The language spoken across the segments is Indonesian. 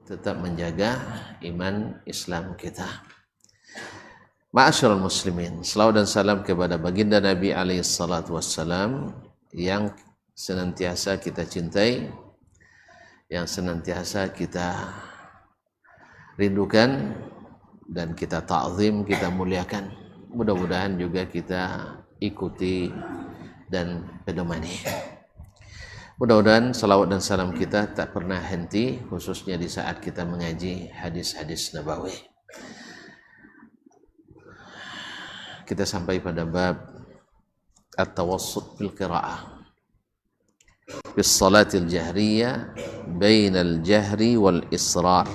tetap menjaga iman Islam kita. Ma'asyiral muslimin, selawat dan salam kepada baginda Nabi alaihi salatu wassalam yang senantiasa kita cintai, yang senantiasa kita rindukan dan kita ta'zim, kita muliakan. Mudah-mudahan juga kita ikuti dan pedomani. Mudah-mudahan salawat dan salam kita tak pernah henti, khususnya di saat kita mengaji hadis-hadis nabawi. Kita sampai pada bab at-tawassut fil qira'ah fi salatil jahriyah bainal jahri wal israr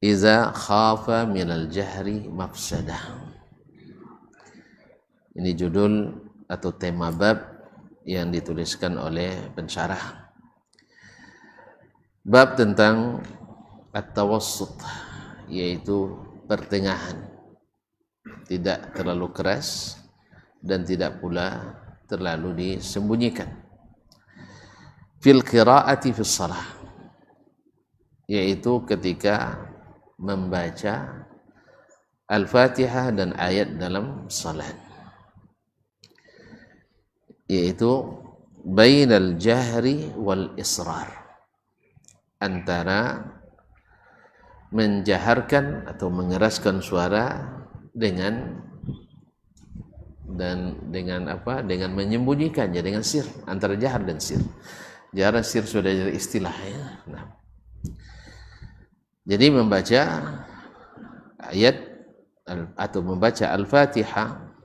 iza khafa minal jahri mafsadah. Ini judul atau tema bab yang dituliskan oleh pensyarah. Bab tentang at-tawassut, yaitu pertengahan, tidak terlalu keras dan tidak pula terlalu disembunyikan. Fil qiraati fis shalah, yaitu ketika membaca Al-Fatihah dan ayat dalam salat, yaitu bainal jahri wal israr, antara menjaharkan atau mengeraskan suara dengan menyembunyikannya, dengan sir, antara jahar dan sir. Jahar dan sir sudah jadi istilah ya. Nah, jadi membaca ayat atau membaca Al-Fatihah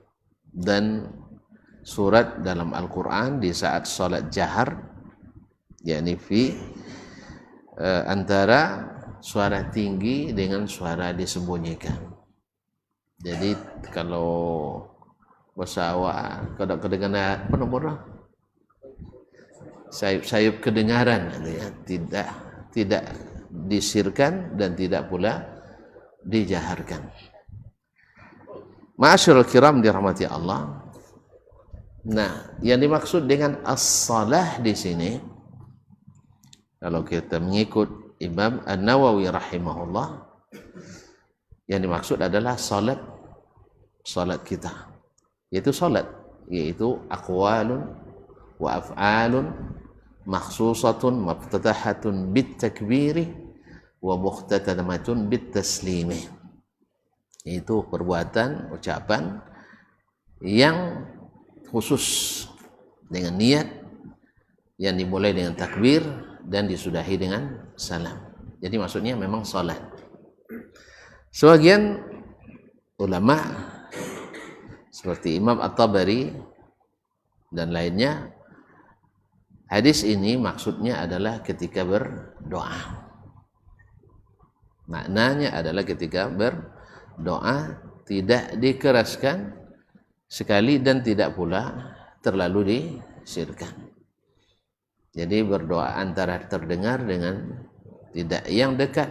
dan surat dalam Al-Quran di saat salat jahar, yakni antara suara tinggi dengan suara disembunyikan. Jadi kalau bahasa awak kalau kedengaran apa sayup kedengaran ya, tidak disirkan dan tidak pula dijaharkan. Ma'asyiral kiram dirahmati Allah. Nah, yang dimaksud dengan as-salah di sini, kalau kita mengikut Imam An-Nawawi rahimahullah, yang dimaksud adalah salat kita, yaitu salat, yaitu aqwalun wa af'alun makhsusatun muftatahatun bit takbiri wa mukhtatamatun bit taslimi, yaitu perbuatan, ucapan yang khusus dengan niat, yang dimulai dengan takbir dan disudahi dengan salam. Jadi maksudnya memang salat. Sebagian ulama seperti Imam At-Tabari dan lainnya, hadis ini maksudnya adalah ketika berdoa. Maknanya adalah ketika berdoa tidak dikeraskan sekali dan tidak pula terlalu disirkan. Jadi berdoa antara terdengar dengan tidak, yang dekat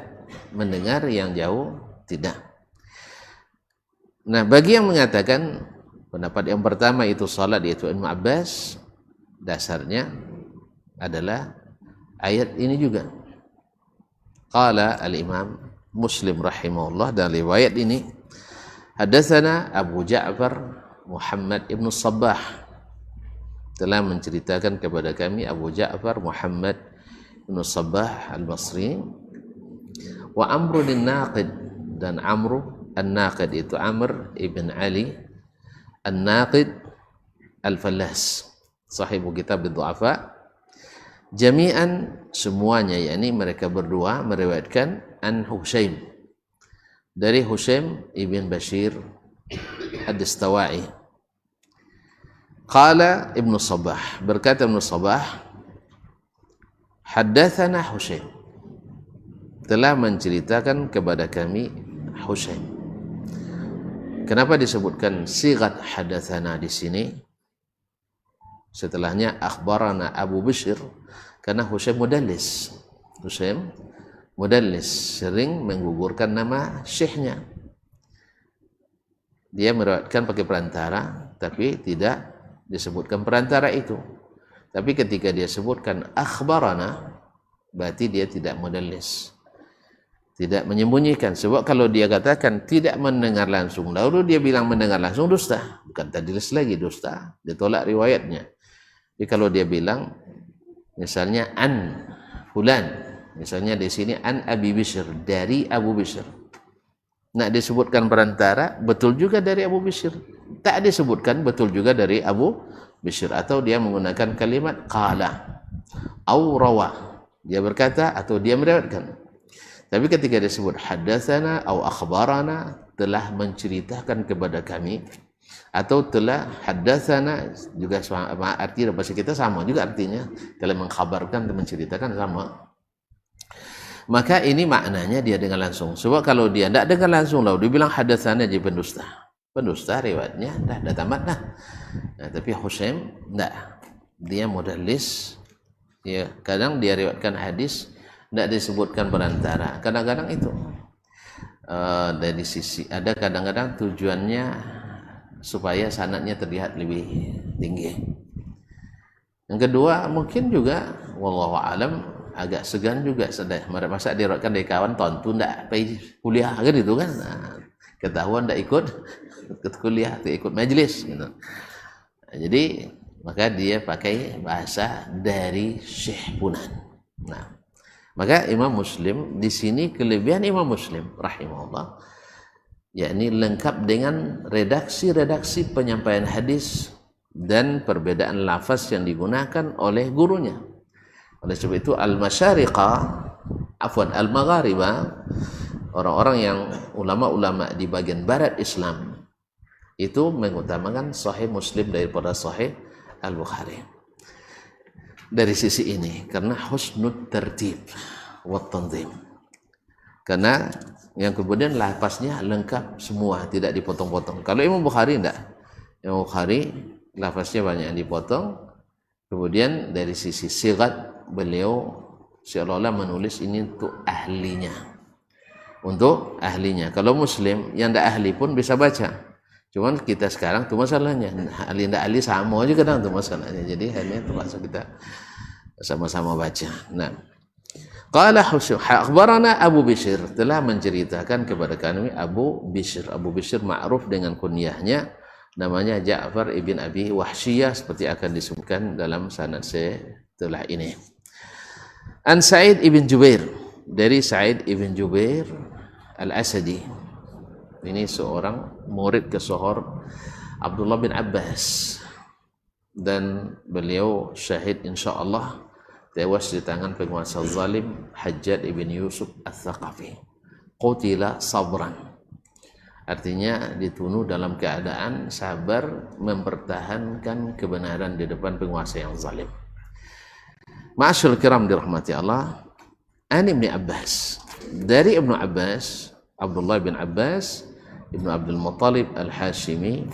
mendengar, yang jauh tidak. Nah, bagi yang mengatakan pendapat yang pertama itu salat, yaitu Ibnu Abbas, dasarnya adalah ayat ini juga. Qala al-Imam Muslim rahimahullah, dan riwayat ini hadatsana Abu Ja'far Muhammad ibn Sabbah, telah menceritakan kepada kami Abu Ja'far Muhammad ibn Sabbah al-Basri, wa Amr an-Naqid, dan Amr an-Naqid itu Amr ibn Ali an-Naqid al-Fallas, sahibu kitab ad-Du'afa, jami'an semuanya, yakni mereka berdua meriwayatkan an Husaim, dari Husaim ibn Bashir ad-Dastawai. Qala Ibnu Sabbah, berkata Ibnu Sabbah, haddatsana Husaim, telah menceritakan kepada kami Husaim. Kenapa disebutkan sigat hadatsana di sini setelahnya akhbarana Abu Bishr? Karena Husaim mudallis. Husaim mudallis, sering menggugurkan nama syekhnya. Dia meriwayatkan pakai perantara, tapi tidak disebutkan perantara itu. Tapi ketika dia sebutkan akhbarana, berarti dia tidak mudallis. tidak menyembunyikan. Sebab kalau dia katakan tidak mendengar langsung, lalu dia bilang mendengar langsung, dusta. Bukan tadlis lagi, dusta. Dia tolak riwayatnya. Jadi kalau dia bilang misalnya an fulan, misalnya di sini an Abi Bishr, dari Abu Bishr, nak disebutkan perantara, betul juga dari Abu Bishr. Tak disebutkan, betul juga dari Abu Bishr. Atau dia menggunakan kalimat qala au rawa, dia berkata atau dia meriwayatkan. Tapi ketika disebut hadatsana au akhbarana, telah menceritakan kepada kami, atau telah hadatsana juga sama arti bahasa kita sama juga artinya, telah mengkhabarkan dan menceritakan sama. Maka ini maknanya dia dengar langsung. Sebab kalau dia tidak dengar langsung, lalu dia bilang hadatsana, jadi pendusta. Pendusta riwayatnya dah tamat dah. Nah, tapi Husaim tidak, dia mudallis. Ya, kadang dia riwayatkan hadis tidak disebutkan perantara. Kadang-kadang itu dari sisi ada, kadang-kadang tujuannya supaya sanadnya terlihat lebih tinggi. Yang kedua mungkin juga wallahu alam agak segan juga, masa diriwayatkan dari kawan tontu ndak pergi kuliah kan itu kan. Nah, ketahuan ndak ikut kuliah, tak ikut majelis gitu. Nah, jadi maka dia pakai bahasa dari Syekh Punan. Nah, maka Imam Muslim di sini, kelebihan Imam Muslim rahimahullah, yakni lengkap dengan redaksi-redaksi penyampaian hadis dan perbedaan lafaz yang digunakan oleh gurunya. Oleh sebab itu al-maghariba, orang-orang yang ulama-ulama di bagian barat Islam itu mengutamakan Sahih Muslim daripada Sahih Al-Bukhari. Dari sisi ini, karena husnul tertib wa tanzim, karena yang kemudian lafaznya lengkap semua, tidak dipotong-potong. Kalau Imam Bukhari tidak, Imam Bukhari lafaznya banyak yang dipotong. Kemudian dari sisi sigat, beliau seolah-olah menulis ini untuk ahlinya. Kalau Muslim yang tidak ahli pun bisa baca. Cuman kita sekarang tu masalahnya, ahli tidak ahli sama aja kadang tu masalahnya. Jadi hanya terpaksa kita sama-sama baca. Nah, qala akhbarana Abu Bishr, telah menceritakan kepada kami Abu Bishr. Abu Bishr ma'ruf dengan kunyahnya, namanya Ja'far ibn Abi Wahsyiyah, seperti akan disebutkan dalam sanad setelah ini. An Sa'id ibn Jubair, dari Sa'id ibn Jubair Al-Asadi. Ini seorang murid kesohor Abdullah bin Abbas, dan beliau syahid insyaallah tewas di tangan penguasa zalim Hajjaj ibn Yusuf Al-Thaqafi. Qutila sabran, artinya dibunuh dalam keadaan sabar mempertahankan kebenaran di depan penguasa yang zalim. Ma'asyiral kiram dirahmati Allah, an Ibnu Abbas, dari Ibnu Abbas, Abdullah bin Abbas Ibnu Abdul Muttalib Al-Hashimi,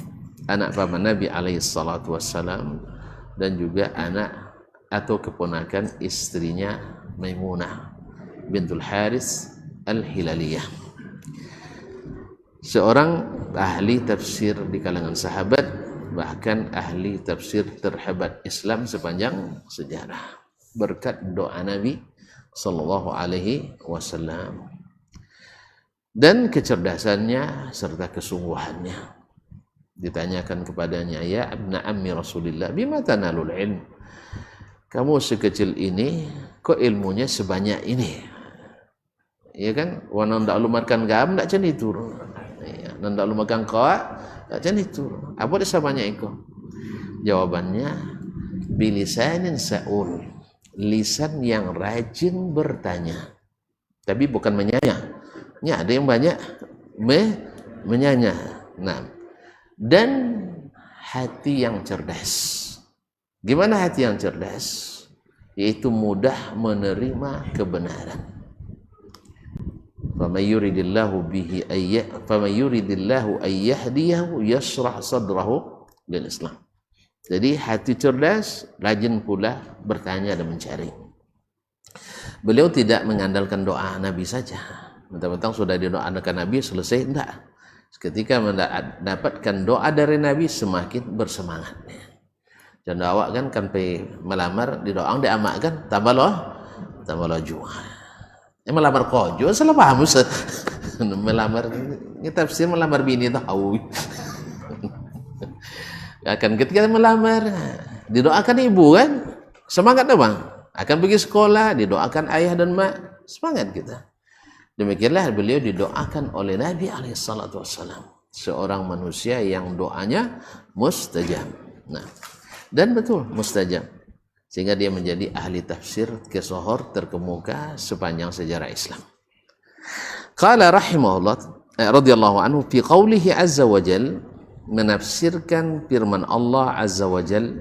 anak paman Nabi alaihi salatu wassalam, dan juga anak atau keponakan istrinya Maimunah bintul Haris Al-Hilaliyah, seorang ahli tafsir di kalangan sahabat, bahkan ahli tafsir terhebat Islam sepanjang sejarah berkat doa Nabi sallallahu alaihi wasallam dan kecerdasannya serta kesungguhannya. Ditanyakan kepadanya, ya abna ammi Rasulillah, bima tanalul ilm, kamu sekecil ini kok ilmunya sebanyak ini? Ya kan, wa nanda lumarkan gam ndak cenitur, ya nanda lumarkan qawa ndak cenitur, apa dia sebanyak itu? Jawabannya, bilisanin sa'ul, lisan yang rajin bertanya, tapi bukan menyanya. Ya, ada yang banyak menyanya. Nah, dan hati yang cerdas. Gimana hati yang cerdas? Yaitu mudah menerima kebenaran. Faman yuridillahu ayyahdiyahu yashrah sadrahu lil Islam. Jadi hati cerdas, rajin pula bertanya dan mencari. Beliau tidak mengandalkan doa Nabi saja. Mentang-mentang sudah didoakan Nabi selesai, enggak. Ketika mendapatkan doa dari Nabi semakin bersemangat. Jangan awak kan sampai melamar di doang diamak kan tambah loh jua. Melamar kojo salah paham Ustaz. Melamar tafsir melamar bini tahu. Akan ketika melamar didoakan ibu kan, semangat dong bang, akan pergi sekolah, didoakan ayah dan mak, semangat kita. Demikianlah beliau didoakan oleh Nabi alaihissalatu wassalam, seorang manusia yang doanya mustajab. Nah, dan betul mustajab, sehingga dia menjadi ahli tafsir kesohor terkemuka sepanjang sejarah Islam. Qala rahimahullah radhiyallahu anhu fi qawlihi azza wa jal, menafsirkan firman Allah azza wa jal,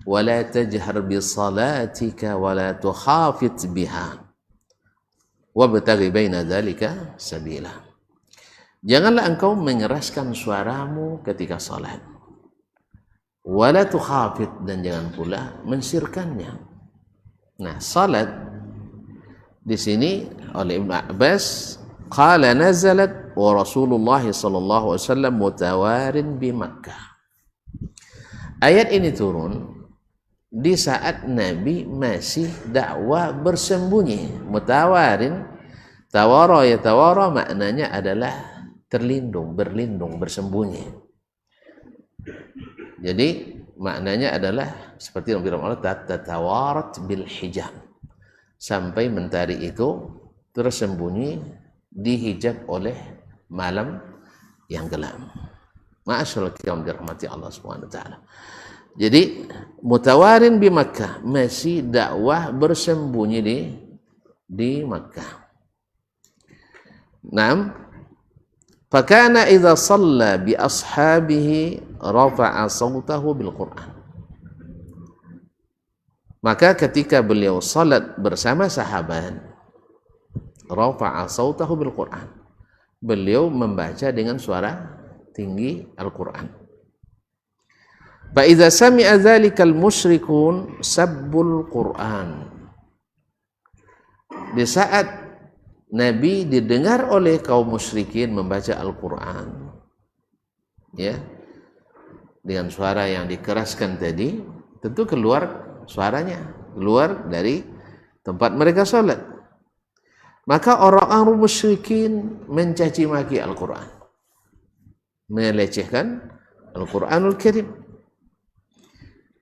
wa la tajhar bi salatika wa la tukhafit biha wabtaghi baina dzalika sabila. Janganlah engkau mengeraskan suaramu ketika salat, wala tukhafit, dan jangan pula mensirkannya. Nah, salat di sini oleh Ibnu Abbas qala nazalat wa Rasulullah sallallahu alaihi wasallam mutawarin bi Makkah. Ayat ini turun di saat Nabi masih dakwah bersembunyi. Mutawarin, tawara ya tawara, maknanya adalah terlindung, berlindung, bersembunyi. Jadi maknanya adalah seperti yang firman Allah, tatawarat bil hijab, sampai mentari itu tersembunyi dihijab oleh malam yang gelap. Ma'asyarul kiram dirahmati Allah Subhanahu wa taala. Jadi mutawarin di Makkah, masih dakwah bersembunyi di Makkah. Naam, fakana idza shalla bi ashabihi rafa'a sautahu bil Qur'an. Maka ketika beliau salat bersama sahabat, rafa'a sautahu bil Qur'an, beliau membaca dengan suara tinggi Al-Qur'an. Fa idza sami'a dzalikal musyrikun sabbul Qur'an. Di saat Nabi didengar oleh kaum musyrikin membaca Al-Qur'an, ya, dengan suara yang dikeraskan tadi, tentu keluar suaranya, keluar dari tempat mereka salat. Maka orang-orang musyrikin mencaci maki Al-Qur'an, melecehkan Al-Qur'anul Karim.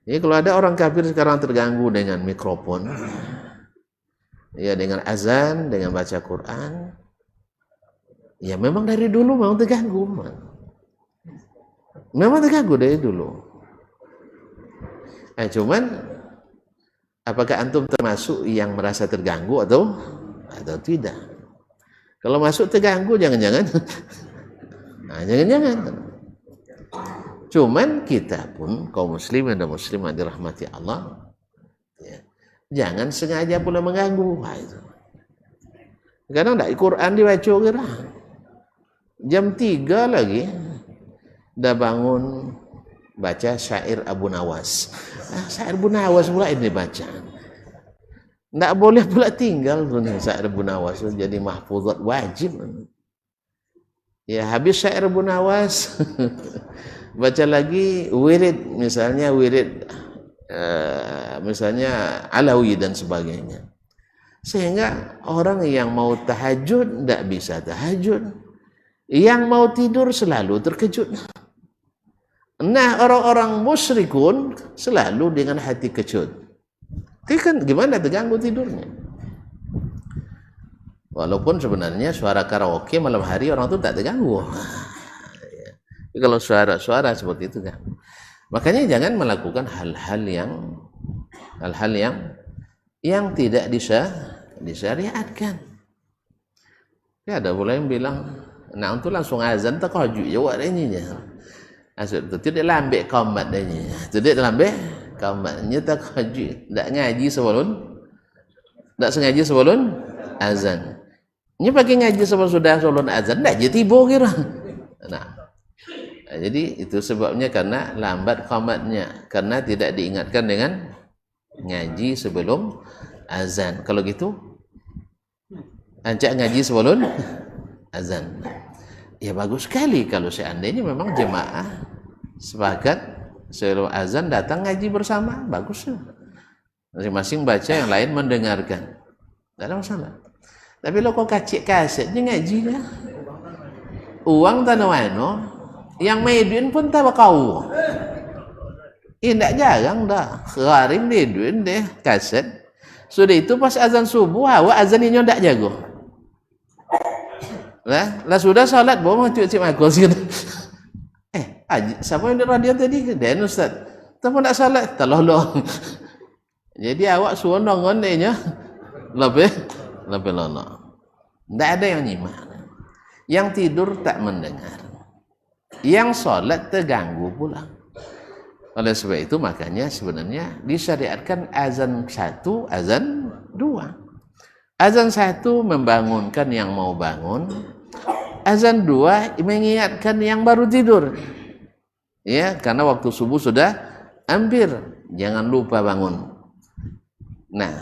Jadi kalau ada orang kafir sekarang terganggu dengan mikrofon, ya, dengan azan, dengan baca Quran, ya memang dari dulu memang terganggu, memang terganggu dari dulu. Cuman apakah antum termasuk yang merasa terganggu atau tidak? Kalau masuk terganggu, jangan-jangan, jangan-jangan. Cuman kita pun kaum muslimin dan muslimat dirahmati Allah, ya, jangan sengaja pula mengganggu. Itu kadang tak Quran dibaca kira jam 3 lagi dah bangun baca syair Abu Nawas. Syair Abu Nawas pula ini baca. Tak boleh pula tinggal syair Abu Nawas, jadi mahfuzat wajib. Ya, habis syair Abu Nawas baca lagi wirid, misalnya wirid misalnya Alawi dan sebagainya, sehingga orang yang mau tahajud tidak bisa tahajud, yang mau tidur selalu terkejut. Nah, orang-orang musyrikun selalu dengan hati kecut. Itu kan gimana terganggu tidurnya? Walaupun sebenarnya suara karaoke malam hari orang itu tak terganggu. Kalau suara-suara seperti itu kan, makanya jangan melakukan hal-hal yang tidak disyariatkan. Ya, ada pula yang bilang, nah untuk langsung azan tak kaju jawab ini nya. Maksud tu tidak lambe komat ini, tidak lambe komatnya tak kaju, tak ngaji sebelum, tak sengaja sebelum azan. Ini pakai ngaji sebelum azan, tak jadi tiba kira. Nah, jadi itu sebabnya karena lambat qamatnya, karena tidak diingatkan dengan ngaji sebelum azan. Kalau gitu ancak ngaji sebelum azan. Ya bagus sekali kalau seandainya memang jemaah sepakat sebelum azan datang ngaji bersama, bagus. Masing-masing baca, yang lain mendengarkan, tidak ada masalah. Tapi lo kau kacik kaset je ngaji dah. Uang tanah mana, yang medun pun tak kau. Tak jarang dah. Kharim medun deh kaset. Sudah itu pas azan subuh, awak azan ini tak jago. Lah sudah salat, bawa cik makul sikit. Siapa yang di radio tadi? Dan Ustaz. Tapi nak salat, tolong. Jadi awak suruh nongon dia lebih lama. Tak ada yang nyimak. Yang tidur tak mendengar. Yang salat terganggu pula. Oleh sebab itu makanya sebenarnya disyariatkan azan 1, azan 2. Azan 1 membangunkan yang mau bangun. Azan 2 mengingatkan yang baru tidur. Ya, karena waktu subuh sudah hampir. Jangan lupa bangun. Nah,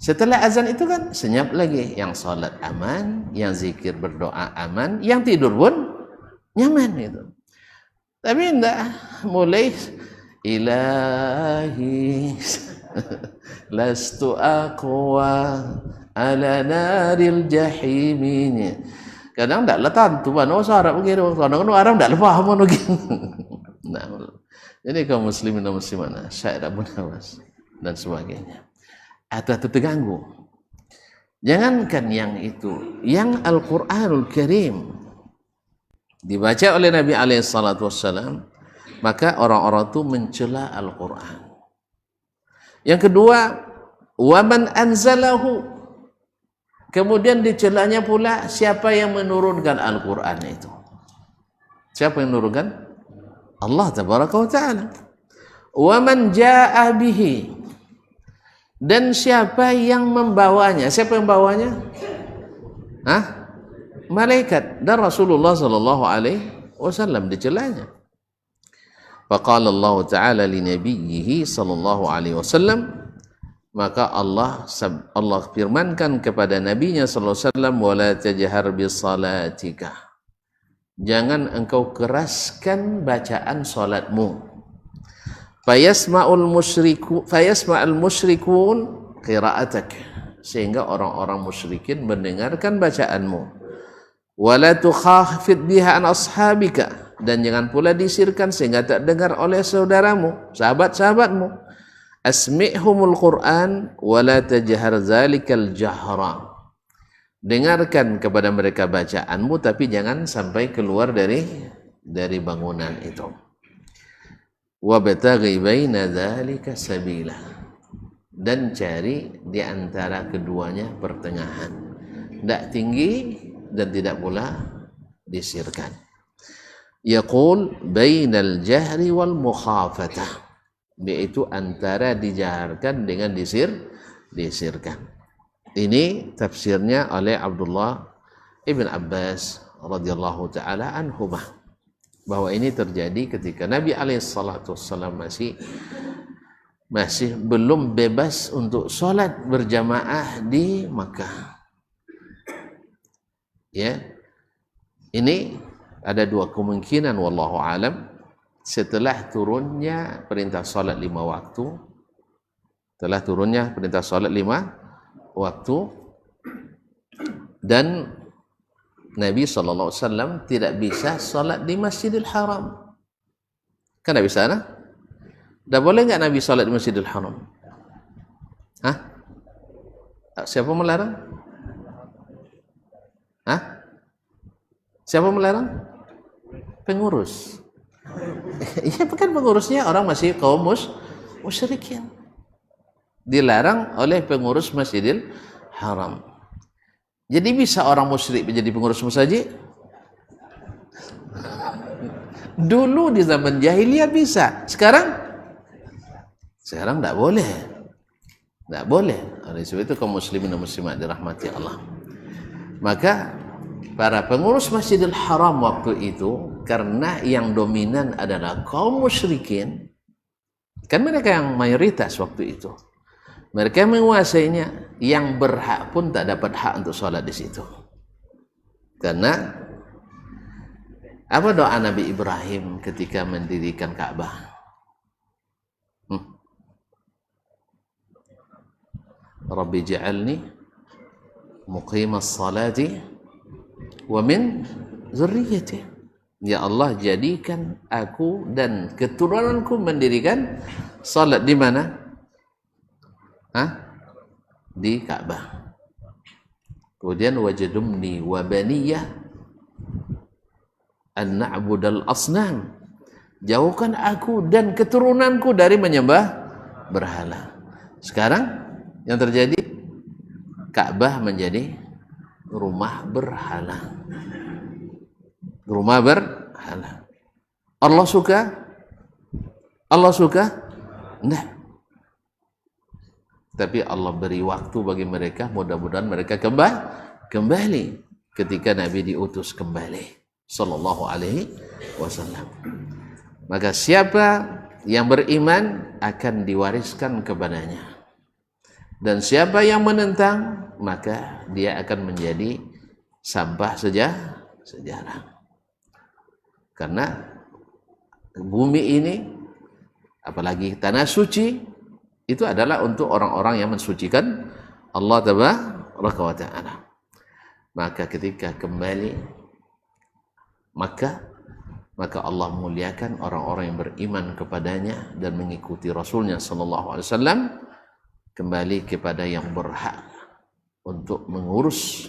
setelah azan itu kan senyap lagi. Yang salat aman, yang zikir berdoa aman, yang tidur pun nyaman itu. Tapi enggak mulai ilahi lastu aqwa ala naril jahim. Kadang enggak letan tu mana Arab begitu. Kadang orang enggak faham begitu. Nah, jadi kaum muslimin dan muslimat, syair Abu Nawas dan sebagainya. Atau terganggu. Jangankan yang itu, yang Al-Quranul Karim dibaca oleh Nabi SAW, maka orang-orang itu mencela Al-Quran. Yang kedua, waman anzalahu, kemudian dicelanya pula siapa yang menurunkan Al-Quran itu. Siapa yang menurunkan? Allah Tabaraka wa Ta'ala. Waman ja'a bihi, dan siapa yang membawanya? Siapa yang membawanya? Malaikat. Dan Rasulullah sallallahu alaihi wasallam dicelanya. Faqala Allah Ta'ala li nabiyhi sallallahu alaihi wasallam, maka Allah firmankan kepada nabinya sallallahu alaihi wasallam, wala tajhar bi salatika, jangan engkau keraskan bacaan salatmu. Fayasma'ul musyrikun qira'atak, sehingga orang-orang musyrikin mendengarkan bacaanmu. Wala tukhafid biha an ashabika, dan jangan pula disirkan sehingga tak dengar oleh saudaramu, sahabat-sahabatmu. Asmi'humul Qur'an wala tajhar zalikal jahra, dengarkan kepada mereka bacaanmu tapi jangan sampai keluar dari bangunan itu. Wabtaghi baina dzalika sabila, dan cari di antara keduanya pertengahan, tidak tinggi dan tidak pula disirkan. Yaqul bainal jahri wal mukhafatah, yaitu antara dijaharkan dengan disirkan. Ini tafsirnya oleh Abdullah ibn Abbas radhiyallahu taala anhumah, bahwa ini terjadi ketika Nabi SAW masih belum bebas untuk sholat berjamaah di Makkah. Ya, ini ada dua kemungkinan, wallahu alam. Setelah turunnya perintah sholat 5 waktu, dan Nabi SAW tidak bisa sholat di Masjidil Haram. Kan tidak bisa, nah? Dah boleh enggak Nabi sholat di Masjidil Haram? Siapa melarang? Siapa melarang? Pengurus. Iya, bukan pengurusnya orang masih kaum musyrikin. Dilarang oleh pengurus Masjidil Haram. Jadi bisa orang musyrik menjadi pengurus masjid? Dulu di zaman jahiliyah bisa. Sekarang tidak boleh. Tidak boleh. Oleh sebab itu kaum muslimin dan muslimat dirahmati Allah. Maka para pengurus Masjidil Haram waktu itu, karena yang dominan adalah kaum musyrikin, kan mereka yang mayoritas waktu itu, mereka menguasainya, yang berhak pun tak dapat hak untuk sholat di situ. Karena apa doa Nabi Ibrahim ketika mendirikan Ka'bah? Rabbi ja'alni muqimas salati wa min dzurriyyati. Ya Allah, jadikan aku dan keturunanku mendirikan salat di mana? Di Ka'bah. Kemudian wajadumni wa baniyah an na'budal asnam. Jauhkan aku dan keturunanku dari menyembah berhala. Sekarang yang terjadi, Ka'bah menjadi rumah berhala. Rumah berhala. Allah suka? Allah suka? Enggak. Tapi Allah beri waktu bagi mereka, mudah-mudahan mereka kembali ketika Nabi diutus kembali sallallahu alaihi wasallam. Maka siapa yang beriman akan diwariskan kepadanya, dan siapa yang menentang maka dia akan menjadi sampah sejarah. Karena bumi ini, apalagi tanah suci, itu adalah untuk orang-orang yang mensucikan Allah Tabaraka wa Ta'ala. Maka ketika kembali maka Allah muliakan orang-orang yang beriman kepadanya dan mengikuti Rasulnya sallallahu alaihi wasallam kembali kepada yang berhak untuk mengurus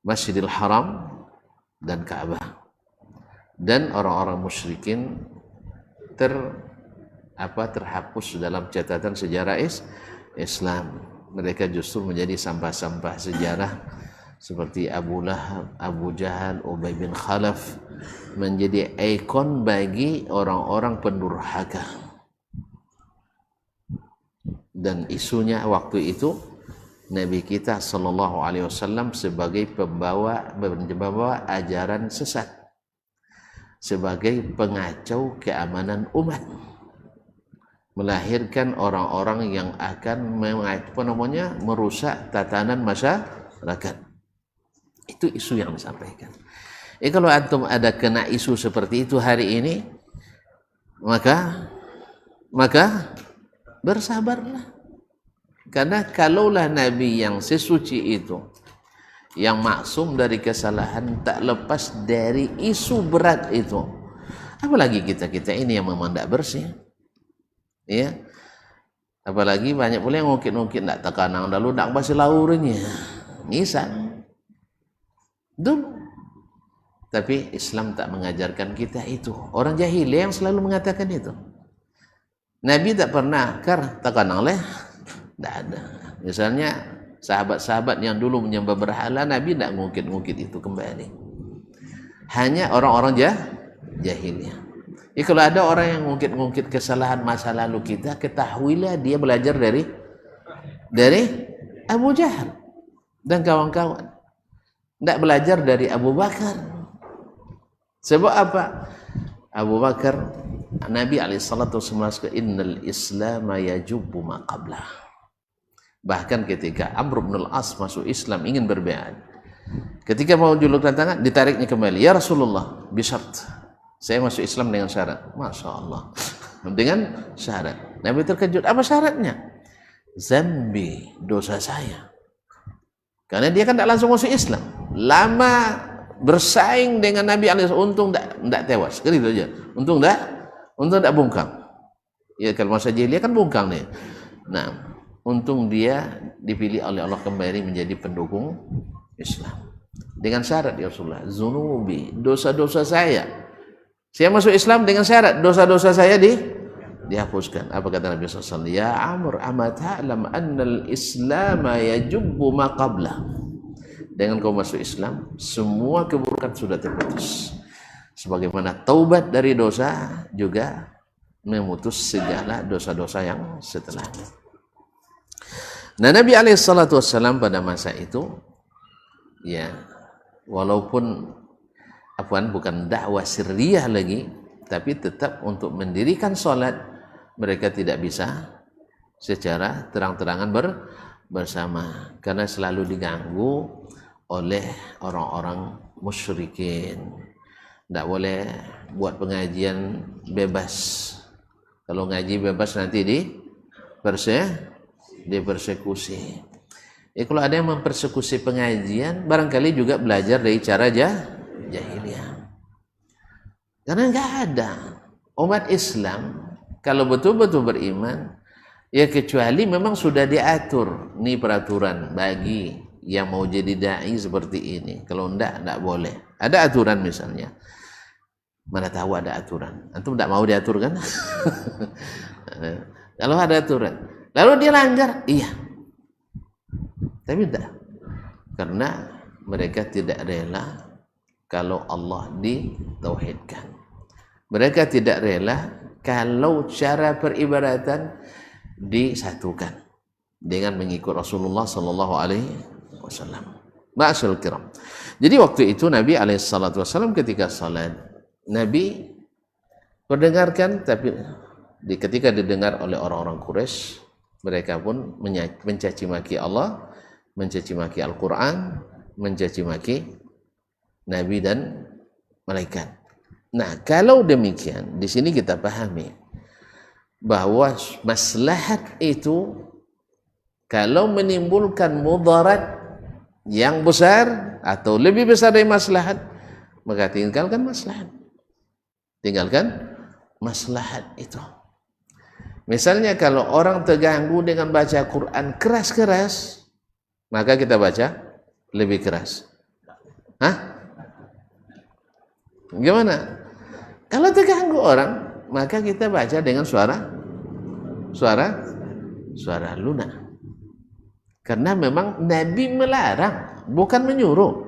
Masjidil Haram dan Ka'bah. Dan orang-orang musyrikin terhapus dalam catatan sejarah Islam. Mereka justru menjadi sampah-sampah sejarah seperti Abu Lahab, Abu Jahal, Ubay bin Khalaf, menjadi ikon bagi orang-orang pendurhaka. Dan isunya waktu itu Nabi kita sallallahu alaihi wasallam sebagai pembawa ajaran sesat, sebagai pengacau keamanan umat, melahirkan orang-orang yang akan merusak tatanan masyarakat. Itu isu yang disampaikan. Kalau antum ada kena isu seperti itu hari ini, maka bersabarlah. Karena kalaulah Nabi yang sesuci itu, yang maksum dari kesalahan, tak lepas dari isu berat itu, apalagi kita ini yang memang tidak bersih, ya. Apalagi banyak pula yang ngukit-ngukit nak tekanang lalu nak basi laurnya nisan dulu. Tapi Islam tak mengajarkan kita itu. Orang jahiliyah yang selalu mengatakan itu. Nabi tak pernah tekanang leh, tidak ada. Misalnya sahabat-sahabat yang dulu menyembah berhala, Nabi tidak ngukit-ngukit itu kembali. Hanya orang-orang jahiliyah. Kalau ada orang yang ngungkit-ngungkit kesalahan masa lalu kita, ketahuilah dia belajar dari Abu Jahal dan kawan-kawan. Tidak belajar dari Abu Bakar. Sebab apa? Abu Bakar, Nabi SAW, innal islama yajubbu ma qablah. Bahkan ketika Amr bin al-As masuk Islam, ingin berbaiat, ketika mau julurkan tangan, ditariknya kembali. Ya Rasulullah, bisyart, saya masuk Islam dengan syarat. Masya Allah, dengan syarat. Nabi terkejut, apa syaratnya? Zambi, dosa saya. Karena dia kan tidak langsung masuk Islam, lama bersaing dengan Nabi alaihi wasallam, untung tidak tewas, gitu aja. Untung tidak bungkam. Ya kalau masa jahiliyah kan bungkam nih. Nah, untung dia dipilih oleh Allah kembali menjadi pendukung Islam. Dengan syarat, ya Rasulullah, zunubi, dosa-dosa saya masuk Islam dengan syarat dosa-dosa saya dihapuskan. Apa kata Nabi SAW? Ya Amr, ama ta'lam annal islama yajubbu ma qablah. Dengan kau masuk Islam, semua keburukan sudah terputus. Sebagaimana taubat dari dosa juga memutus segala dosa-dosa yang setelahnya. Nah, Nabi SAW pada masa itu, ya, walaupun bukan dakwah sirriyah lagi, tapi tetap untuk mendirikan sholat mereka tidak bisa secara terang-terangan bersama, karena selalu diganggu oleh orang-orang musyrikin. Tidak boleh buat pengajian bebas. Kalau ngaji bebas nanti dipersekusi. Kalau ada yang mempersekusi pengajian, barangkali juga belajar dari cara jahiliyah. Karena nggak ada umat Islam kalau betul-betul beriman, ya kecuali memang sudah diatur nih peraturan bagi yang mau jadi dai seperti ini. Kalau enggak boleh. Ada aturan misalnya. Mana tahu ada aturan. Antum enggak mau diatur kan? Kalau ada aturan, lalu dia langgar, iya. Tapi tidak. Karena mereka tidak rela kalau Allah ditauhidkan. Mereka tidak rela kalau cara peribadatan disatukan dengan mengikut Rasulullah sallallahu alaihi wasallam. Ma'asyiral kiram. Jadi waktu itu Nabi alaihi salatu wasallam ketika salat, Nabi mendengarkan, tapi ketika didengar oleh orang-orang Quraisy, mereka pun mencaci maki Allah, mencaci maki Al-Qur'an, mencaci maki Nabi dan malaikat. Nah, kalau demikian, di sini kita pahami bahwa maslahat itu kalau menimbulkan mudarat yang besar atau lebih besar dari maslahat, maka tinggalkan maslahat. Tinggalkan maslahat itu. Misalnya kalau orang terganggu dengan baca Quran keras-keras, maka kita baca lebih keras. Hah? Gimana? Kalau terganggu orang, maka kita baca dengan suara lunak. Karena memang Nabi melarang, bukan menyuruh.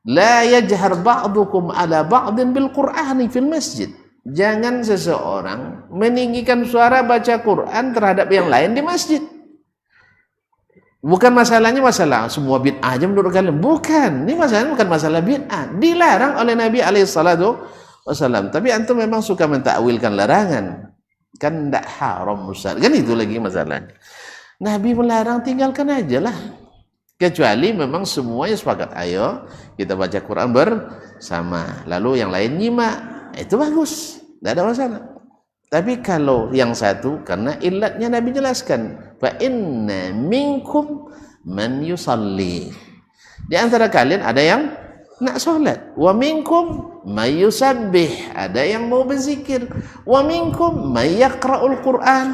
La yajhar ba'dukum ala ba'din bil Qur'ani fil masjid. Jangan seseorang meninggikan suara baca Quran terhadap yang lain di masjid. Bukan masalahnya masalah semua bid'ah aja menurut kalian. Bukan, ini masalahnya bukan masalah bid'ah. Dilarang oleh Nabi alaihissalam. Tapi antum memang suka mentakwilkan larangan. Kan tidak haram Ustaz. Kan itu lagi masalahnya. Nabi melarang, tinggalkan aja lah. Kecuali memang semuanya sepakat. Ayo kita baca Quran bersama. Lalu yang lain nyimak. Itu bagus. Tidak ada masalah. Tapi kalau yang satu, karena ilatnya Nabi jelaskan, fa inna minkum man yusalli. Di antara kalian ada yang nak salat, wa minkum may yusabbih, ada yang mau berzikir, wa minkum may yaqra'ul Qur'an,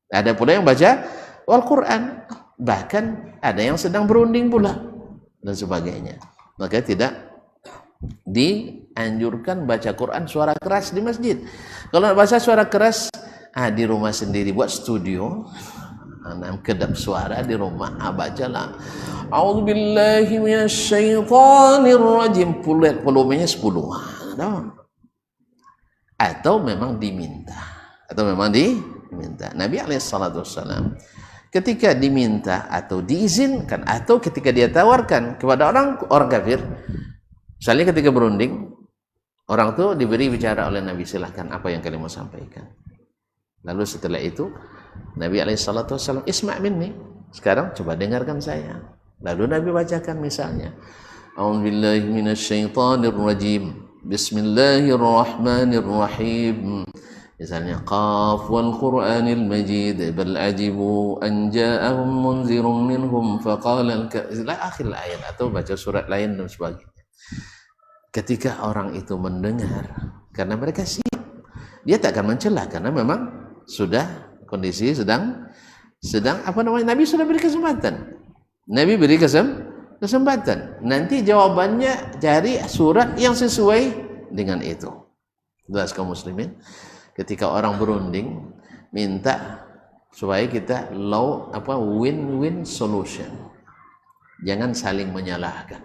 ada pula yang baca Al-Qur'an, bahkan ada yang sedang berunding pula dan sebagainya. Maka tidak dianjurkan baca Quran suara keras di masjid. Kalau baca suara keras, di rumah sendiri buat studio, kedap suara di rumah, bacalah. A'udzubillahi minasyaitonirrajim. Volumenya 10. Atau memang diminta. Nabi alaihissalam ketika diminta atau diizinkan atau ketika dia tawarkan kepada orang kafir, misalnya ketika berunding, orang itu diberi bicara oleh Nabi, silahkan apa yang kalian mau sampaikan. Lalu setelah itu Nabi alaihissalam, isma' minni, sekarang coba dengarkan saya. Lalu Nabi bacakan misalnya, A'udzubillahi minasyaitonirrajim, Bismillahirrahmanirrahim. Misalnya, Qaf wal Qur'anil Majid, bal ajibu an ja'ahum munzirun minhum faqala ila akhir ayat, atau baca surat lain dan sebagainya. Ketika orang itu mendengar, karena mereka siap, dia tak akan mencela karena memang sudah kondisi sedang Nabi sudah beri kesempatan. Nabi beri kesempatan. Nanti jawabannya cari surat yang sesuai dengan itu. Jelas kaum muslimin, ketika orang berunding, minta supaya kita win-win solution. Jangan saling menyalahkan.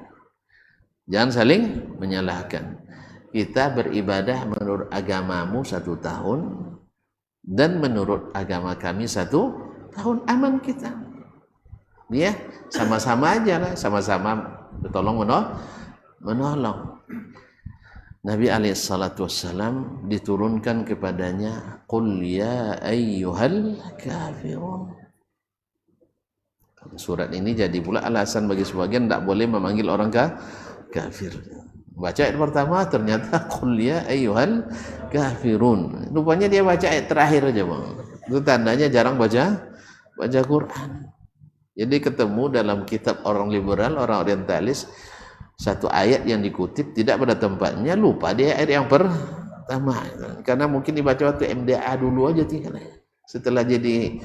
Kita beribadah menurut agamamu 1 tahun dan menurut agama kami 1 tahun, aman kita. Ya, sama-sama aja lah, sama-sama bertolong menolong. Nabi alaihissalam diturunkan kepadanya, Qul ya ayyuhal kafirun. Surat ini jadi pula alasan bagi sebagian tidak boleh memanggil orang kafir. Baca ayat pertama ternyata Qul ya ayyuhal kafirun. Rupanya dia baca ayat terakhir aja, Bang. Itu tandanya jarang baca Quran. Jadi ketemu dalam kitab orang liberal, orang orientalis, satu ayat yang dikutip tidak pada tempatnya, lupa dia ayat yang pertama. Karena mungkin dibaca waktu MDA dulu aja tinggal. Setelah jadi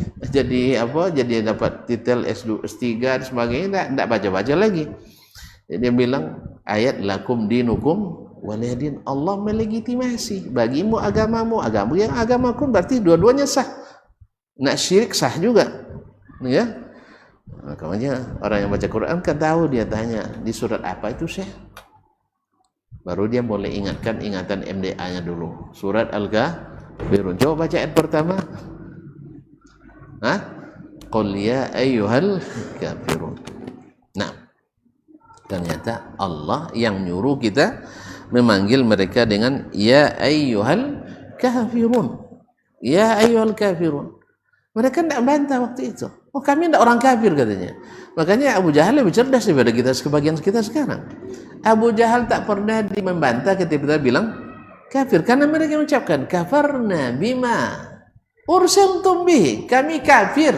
dapat titel S2, S3 dan sebagainya, tidak baca-baca lagi. Jadi dia bilang ayat lakum dinukum waliyadin. Allah melegitimasi bagimu agamamu, agamu yang agamaku, berarti dua-duanya sah. Nak syirik sah juga, ya. Makanya orang yang baca Quran kan tahu, dia tanya di surat apa itu Syekh, baru dia boleh ingatkan ingatan MDA-nya dulu. Surat Al-Kafirun. Coba baca ayat pertama. Qul ya ayyuhal kafirun. Nah, ternyata Allah yang nyuruh kita memanggil mereka dengan ya ayyuhal kafirun. Ya ayyuhal kafirun. Mereka tidak bantah waktu itu. Oh, kami tidak orang kafir katanya. Makanya Abu Jahal lebih cerdas daripada kita sebagian kita sekarang. Abu Jahal tak pernah membantah ketika kita bilang kafir, karena mereka mengucapkan kafarna bima ursiltum bih. Kami kafir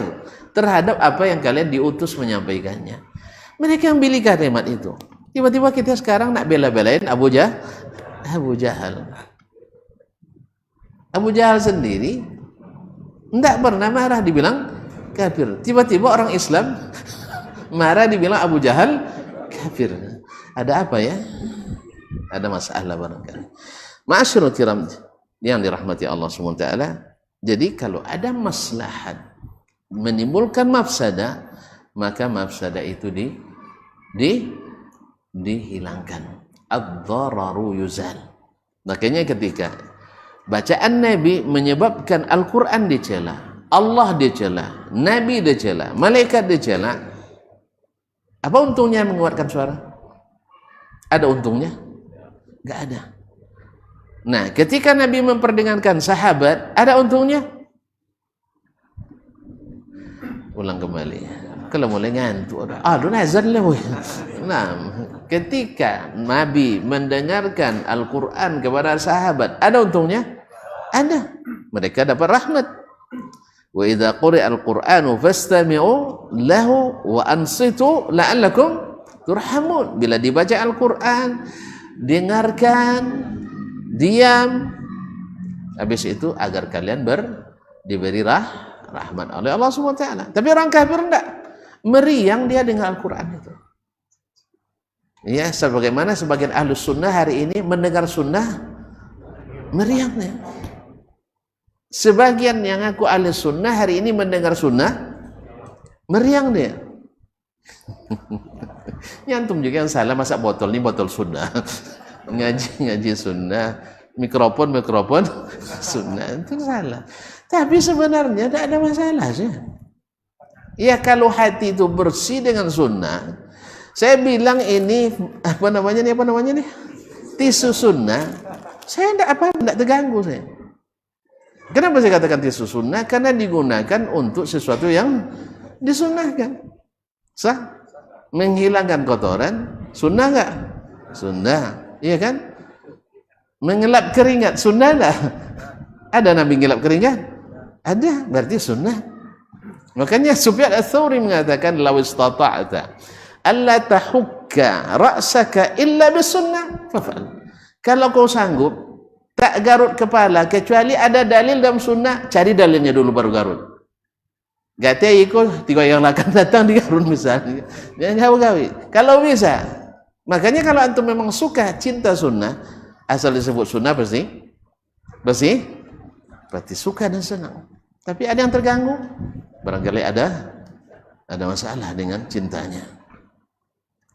terhadap apa yang kalian diutus menyampaikannya. Mereka yang pilih kalimat itu. Tiba-tiba kita sekarang nak bela-belain Abu Jahal. Abu Jahal sendiri tidak pernah marah dibilang kafir. Tiba-tiba orang Islam marah dibilang Abu Jahal kafir. Ada apa ya? Ada masalah barangkali. Ma'asyiral kiram yang dirahmati Allah SWT. Jadi kalau ada maslahat menimbulkan mafsadah, maka mafsadah itu dihilangkan. Ad-dhararu yuzal. Makanya ketika bacaan Nabi menyebabkan Al-Quran dicela, Allah dicela, Nabi dicela, malaikat dicela, apa untungnya menguatkan suara? Ada untungnya? Enggak ada. Nah, ketika Nabi memperdengarkan sahabat, ada untungnya? Ulang kembali. Kalau mulai ngantuk, aduh nazar lah. Nah, ketika Nabi mendengarkan Al-Quran kepada sahabat, ada untungnya? Ada. Mereka dapat rahmat. Wa idza quri'a al-Qur'anu fastami'u lahu wa ansitu la'allakum turhamun. Bila dibaca Al-Qur'an, dengarkan, diam. Habis itu agar kalian diberi rahmat oleh Allah Subhanahu wa taala. Tapi orang kafir enggak. Meriang dia dengan Al-Qur'an itu. Ya, sebagaimana sebagian ahlus sunnah hari ini mendengar sunnah meriangnya. Sebagian yang aku ahli sunnah hari ini mendengar sunnah meriang dia. Nyantum juga yang salah, masa botol ini botol sunnah. ngaji sunnah, mikrofon sunnah, itu salah. Tapi sebenarnya tidak ada masalah sih. Ya kalau hati itu bersih dengan sunnah, saya bilang ini apa namanya nih tisu sunnah, saya tidak terganggu saya. Kenapa saya katakan tisu sunnah? Karena digunakan untuk sesuatu yang disunnahkan. Sah? Menghilangkan kotoran, sunnah enggak? Sunnah, iya kan? Mengelap keringat, sunnah enggak? Ada Nabi ngelap keringat? Ada, berarti sunnah. Makanya Sufyan Ats-Tsauri mengatakan law istata'ta alla tahukka ra'saka illa bisunnah faf'al. Kalau kau sanggup tak garut kepala kecuali ada dalil dalam sunnah, cari dalilnya dulu baru garut. Gak tahu ikut tiga yang akan datang di garut misalnya. Jangan gawe. Kalau bisa, makanya kalau antum memang suka cinta sunnah, asal disebut sunnah berarti suka dan senang. Tapi ada yang terganggu, barangkali ada masalah dengan cintanya.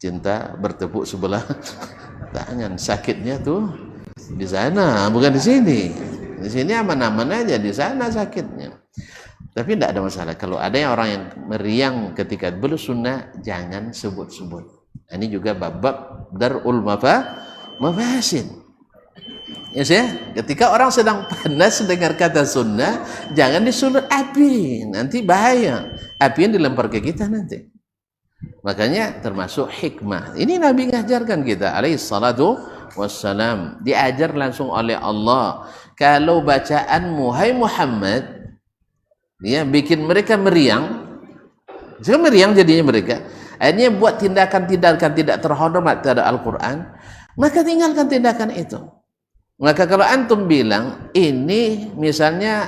Cinta bertepuk sebelah tangan, sakitnya tuh di sana, bukan di sini. Di sini aman-aman aja, di sana sakitnya. Tapi tidak ada masalah. Kalau ada yang orang yang meriang ketika bersunnah, jangan sebut-sebut. Ini juga bab darul mafasid. Ya sih, ketika orang sedang panas dengar kata sunnah, jangan disulut api, nanti bahaya. Api yang dilempar ke kita nanti. Makanya termasuk hikmah. Ini Nabi ngajarkan kita, alaihi salatu wassalam, diajar langsung oleh Allah. Kalau bacaanmu hai Muhammad dia bikin mereka meriang, Sekarang meriang jadinya mereka. Akhirnya buat tindakan-tindakan tidak terhormat terhadap Al-Quran, maka tinggalkan tindakan itu. Maka kalau antum bilang ini misalnya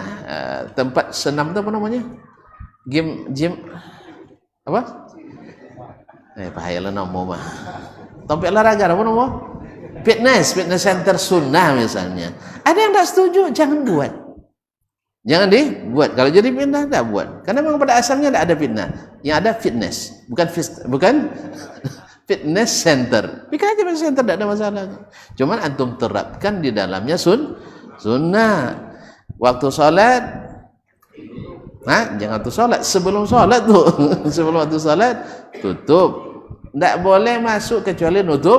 tempat senam itu apa namanya? Gym apa? Pahayalah nama mah. Tempat olahraga apa nama? Fitness center sunnah misalnya. Ada yang tak setuju, jangan buat. Jangan dibuat. Kalau jadi fitnah, tak buat. Karena memang pada asalnya tidak ada fitnah. Yang ada fitness, bukan fitness center. Bikin aja fitness center, tidak ada masalah. Cuman antum terapkan di dalamnya sunnah. Waktu sholat, jangan waktu sholat. Sebelum sholat tuh, sebelum waktu sholat tutup. Tidak boleh masuk kecuali nutup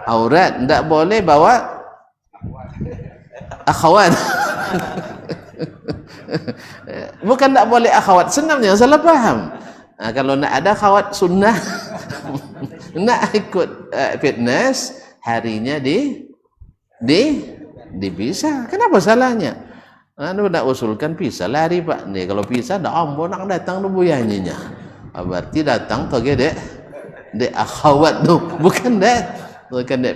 aurat. Tidak boleh bawa akhwat. Bukan tak boleh akhwat senam, jangan salah paham. Kalau nak ada akhwat sunnah nak ikut fitness, harinya dipisah. Kenapa salahnya? Nak usulkan pisah lari pak. Nih kalau pisah dah ambo nak datang tu buyanyinya. Berarti datang toge dek akhwat tu, bukan dek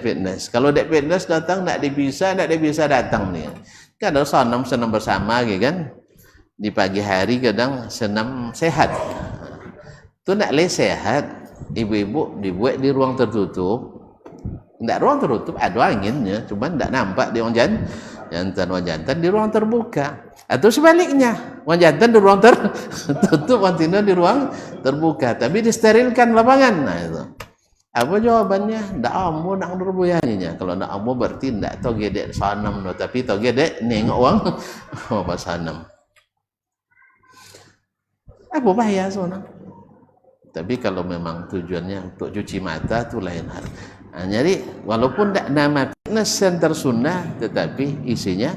fitness. Kalau dek fitness datang nak dipisah datang nih. Kan ada senam bersama gitu kan. Di pagi hari kadang senam sehat. Itu nak sehat, ibu-ibu dibuat di ruang tertutup. Tidak ruang tertutup, ada anginnya, cuma tidak nampak di orang jantan di ruang terbuka. Atau sebaliknya, orang jantan di ruang tertutup, orang tina di ruang terbuka. Tapi disterilkan lapangan. Nah itu. Apa jawabannya? Tidak amu nak berbuyanya. Kalau tidak amu berarti tidak tahu gedek sanam, tapi tahu gedek nengok uang apa sanam. Apa bahaya sana? Tapi kalau memang tujuannya untuk cuci mata itu lain hal. Jadi walaupun tidak nama fitness center sunnah, tetapi isinya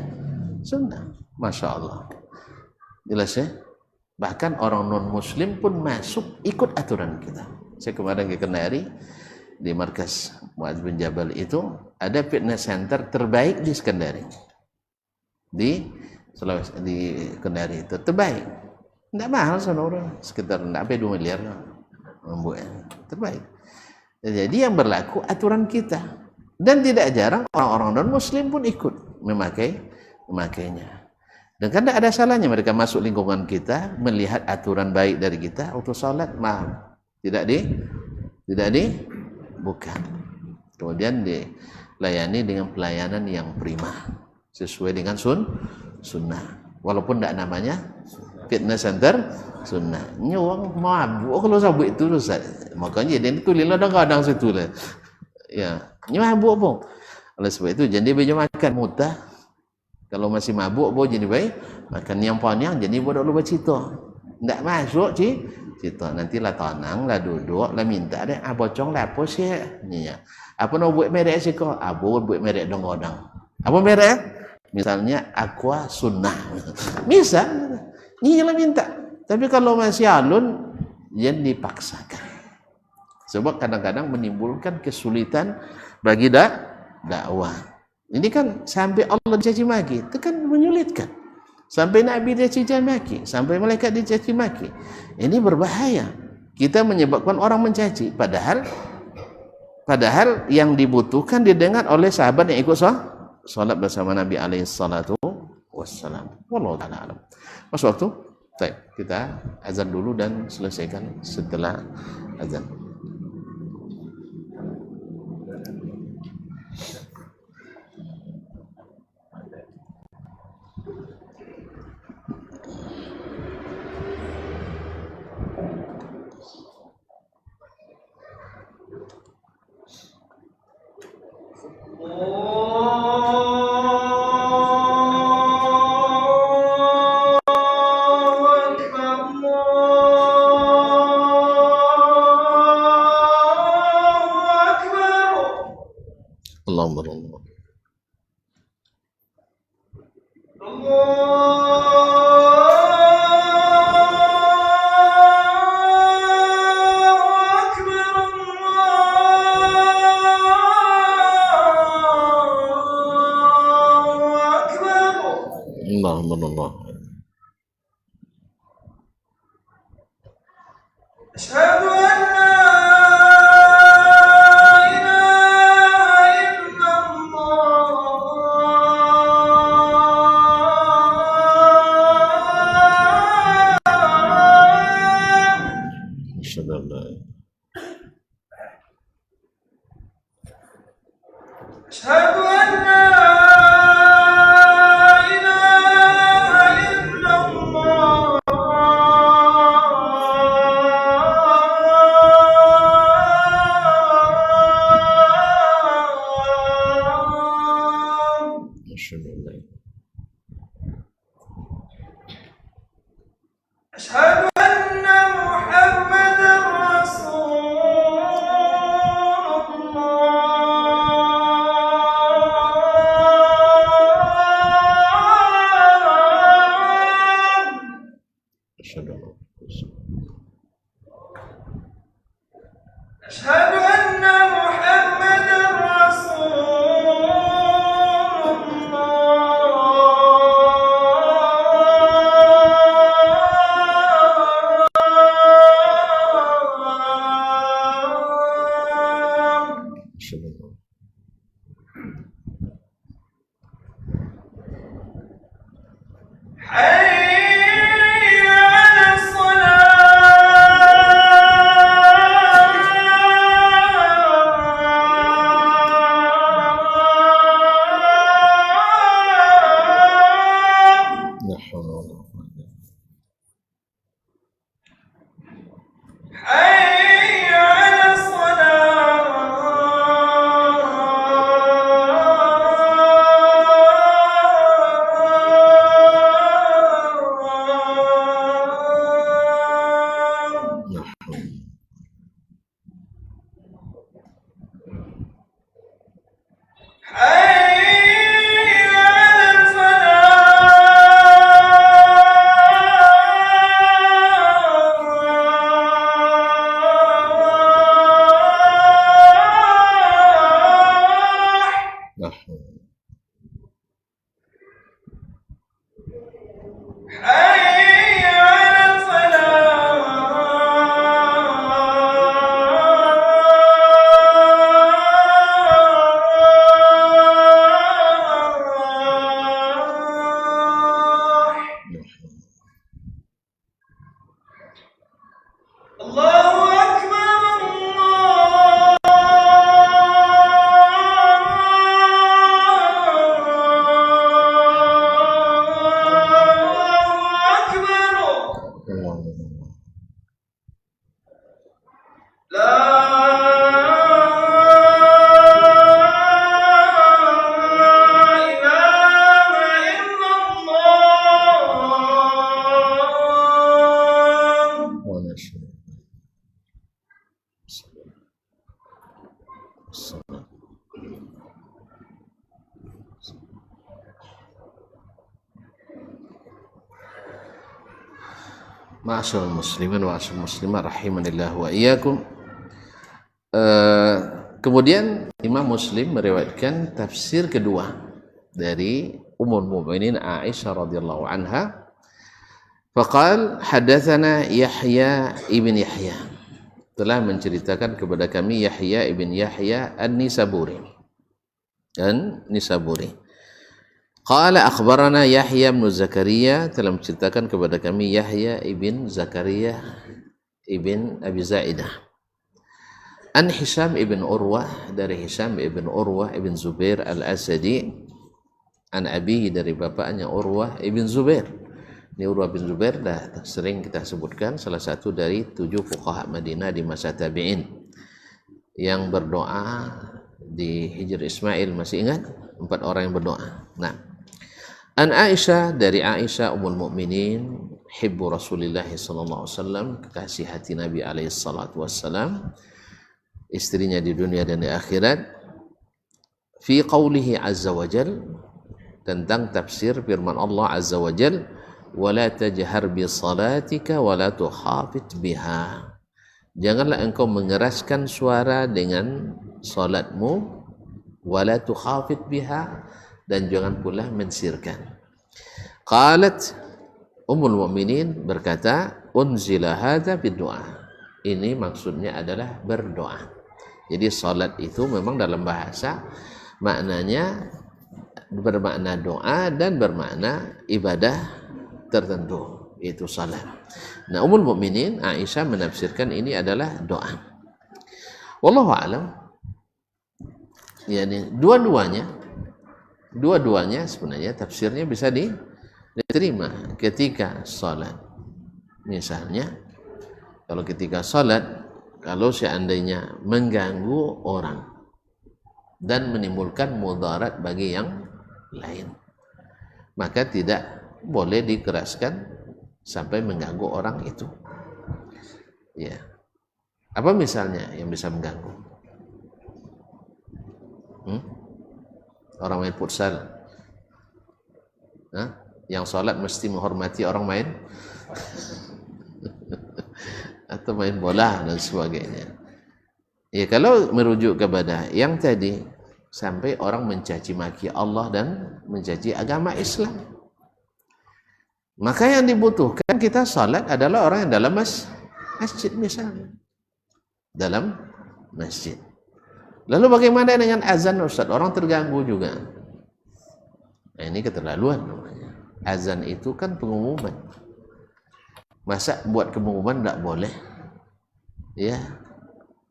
sunnah. Masya Allah. Jelas ya? Bahkan orang non muslim pun masuk ikut aturan kita. Saya kemarin ke Kendari, di markas Mu'adz bin Jabal itu ada fitness center terbaik di Kendari. Di Sulawesi, di Kendari itu terbaik. Tidak mahal sana orang, sekitar tidak sampai 2 miliar membuatnya. Terbaik. Jadi yang berlaku aturan kita. Dan tidak jarang orang-orang non-muslim pun ikut memakainya. Dan kan tidak ada salahnya mereka masuk lingkungan kita, melihat aturan baik dari kita, untuk sholat, maaf. Tidak bukan. Kemudian dilayani dengan pelayanan yang prima. Sesuai dengan sunnah. Walaupun tidak namanya fitness center sunnah. Nyuang mabuk kalau sabuk itu Ustaz. Makanya dia itu lila kadang situ lah. Ya, mabuk apa? Oleh sebab itu jadi baju makan mutah. Kalau masih mabuk bo jadi baik makan yang panjang jadi bodoh lu bercita. Enggak masuk cita. Nantilah tenang lah duduk lah minta deh bocong lapos ya. Nya. Apa nak buat merek sih kau? Buat merek dong-dong. Apa merek? Misalnya aqua sunnah. Bisa. Ini lah minta. Tapi kalau masih alun, jangan dipaksakan. Sebab kadang-kadang menimbulkan kesulitan bagi dakwah. Ini kan sampai Allah dicaci maki, itu kan menyulitkan. Sampai Nabi dicaci maki, sampai malaikat dicaci maki. Ini berbahaya. Kita menyebabkan orang mencaci. Padahal yang dibutuhkan didengar oleh sahabat yang ikut salat bersama Nabi alaihi salatu wassalam. Wallahu ta'ala alam. Mas waktu? Baik, kita azan dulu dan selesaikan setelah azan. Allahumma Allah. أشهد أن لا إله إلا الله أشهد أن محمدا رسول أشهد أن محمدا رسول حي على الصلاة لا حول ولا قوة حي على الصلاة لا حول حي على الفلاح لا حول حي على الفلاح لا حول الله أكبر الله أكبر الله لا إله إلا الله ونشهد الصلاة Ma'asyiral muslimin wa muslimat rahimanillah wa iyyakum. Kemudian Imam Muslim meriwayatkan tafsir kedua dari Ummul Mukminin Aisyah radhiyallahu anha. Faqal hadatsana Yahya ibn Yahya, telah menceritakan kepada kami Yahya ibn Yahya An-Nisaburi. Qala akhbarana Yahya bin Zakaria, telah menceritakan kepada kami Yahya ibn Zakaria ibn Abi Zaidah. An Hisham ibn Urwah, dari Hisham ibn Urwah ibn Zubair al-Asadi. An abihi, dari bapaknya Urwah ibn Zubair. Ini Urwah bin Zubair dah sering kita sebutkan, salah satu dari 7 fuqaha Madinah di masa tabi'in yang berdoa di Hijr Ismail, masih ingat? 4 orang yang berdoa. Nah, An Aisyah, dari Aisyah Ummul Mukminin, hibbu Rasulillah sallallahu alaihi wasallam, kekasih hati Nabi alaihi salatu wassalam, istrinya di dunia dan di akhirat, fi qawlihi azza wajal, tentang tafsir firman Allah azza wajal, wala tajhar bi salatika wala tukhafit biha, janganlah engkau mengeraskan suara dengan salatmu, wala tukhafit biha, dan jangan pula mensirkan. Qalat Ummul Mukminin berkata, unzila hadza bid du'a, ini maksudnya adalah berdoa. Jadi salat itu memang dalam bahasa maknanya bermakna doa dan bermakna ibadah tertentu, itu salat. Nah, Ummul Mukminin Aisyah menafsirkan ini adalah doa. Wallahu a'lam. Ya, dua-duanya sebenarnya tafsirnya bisa diterima ketika salat. Misalnya, kalau ketika salat, kalau seandainya mengganggu orang dan menimbulkan mudarat bagi yang lain, maka tidak boleh dikeraskan sampai mengganggu orang itu. Ya. Apa misalnya yang bisa mengganggu? Orang main futsal, yang sholat mesti menghormati orang main atau main bola dan sebagainya. Ya, kalau merujuk kepada yang tadi, sampai orang mencaci maki Allah dan mencaci agama Islam, maka yang dibutuhkan kita sholat adalah orang yang dalam masjid, misalnya dalam masjid. Lalu bagaimana dengan azan, Ustaz? Orang terganggu juga. Nah, ini keterlaluan namanya. Azan itu kan pengumuman. Masa buat pengumuman tidak boleh? Ya.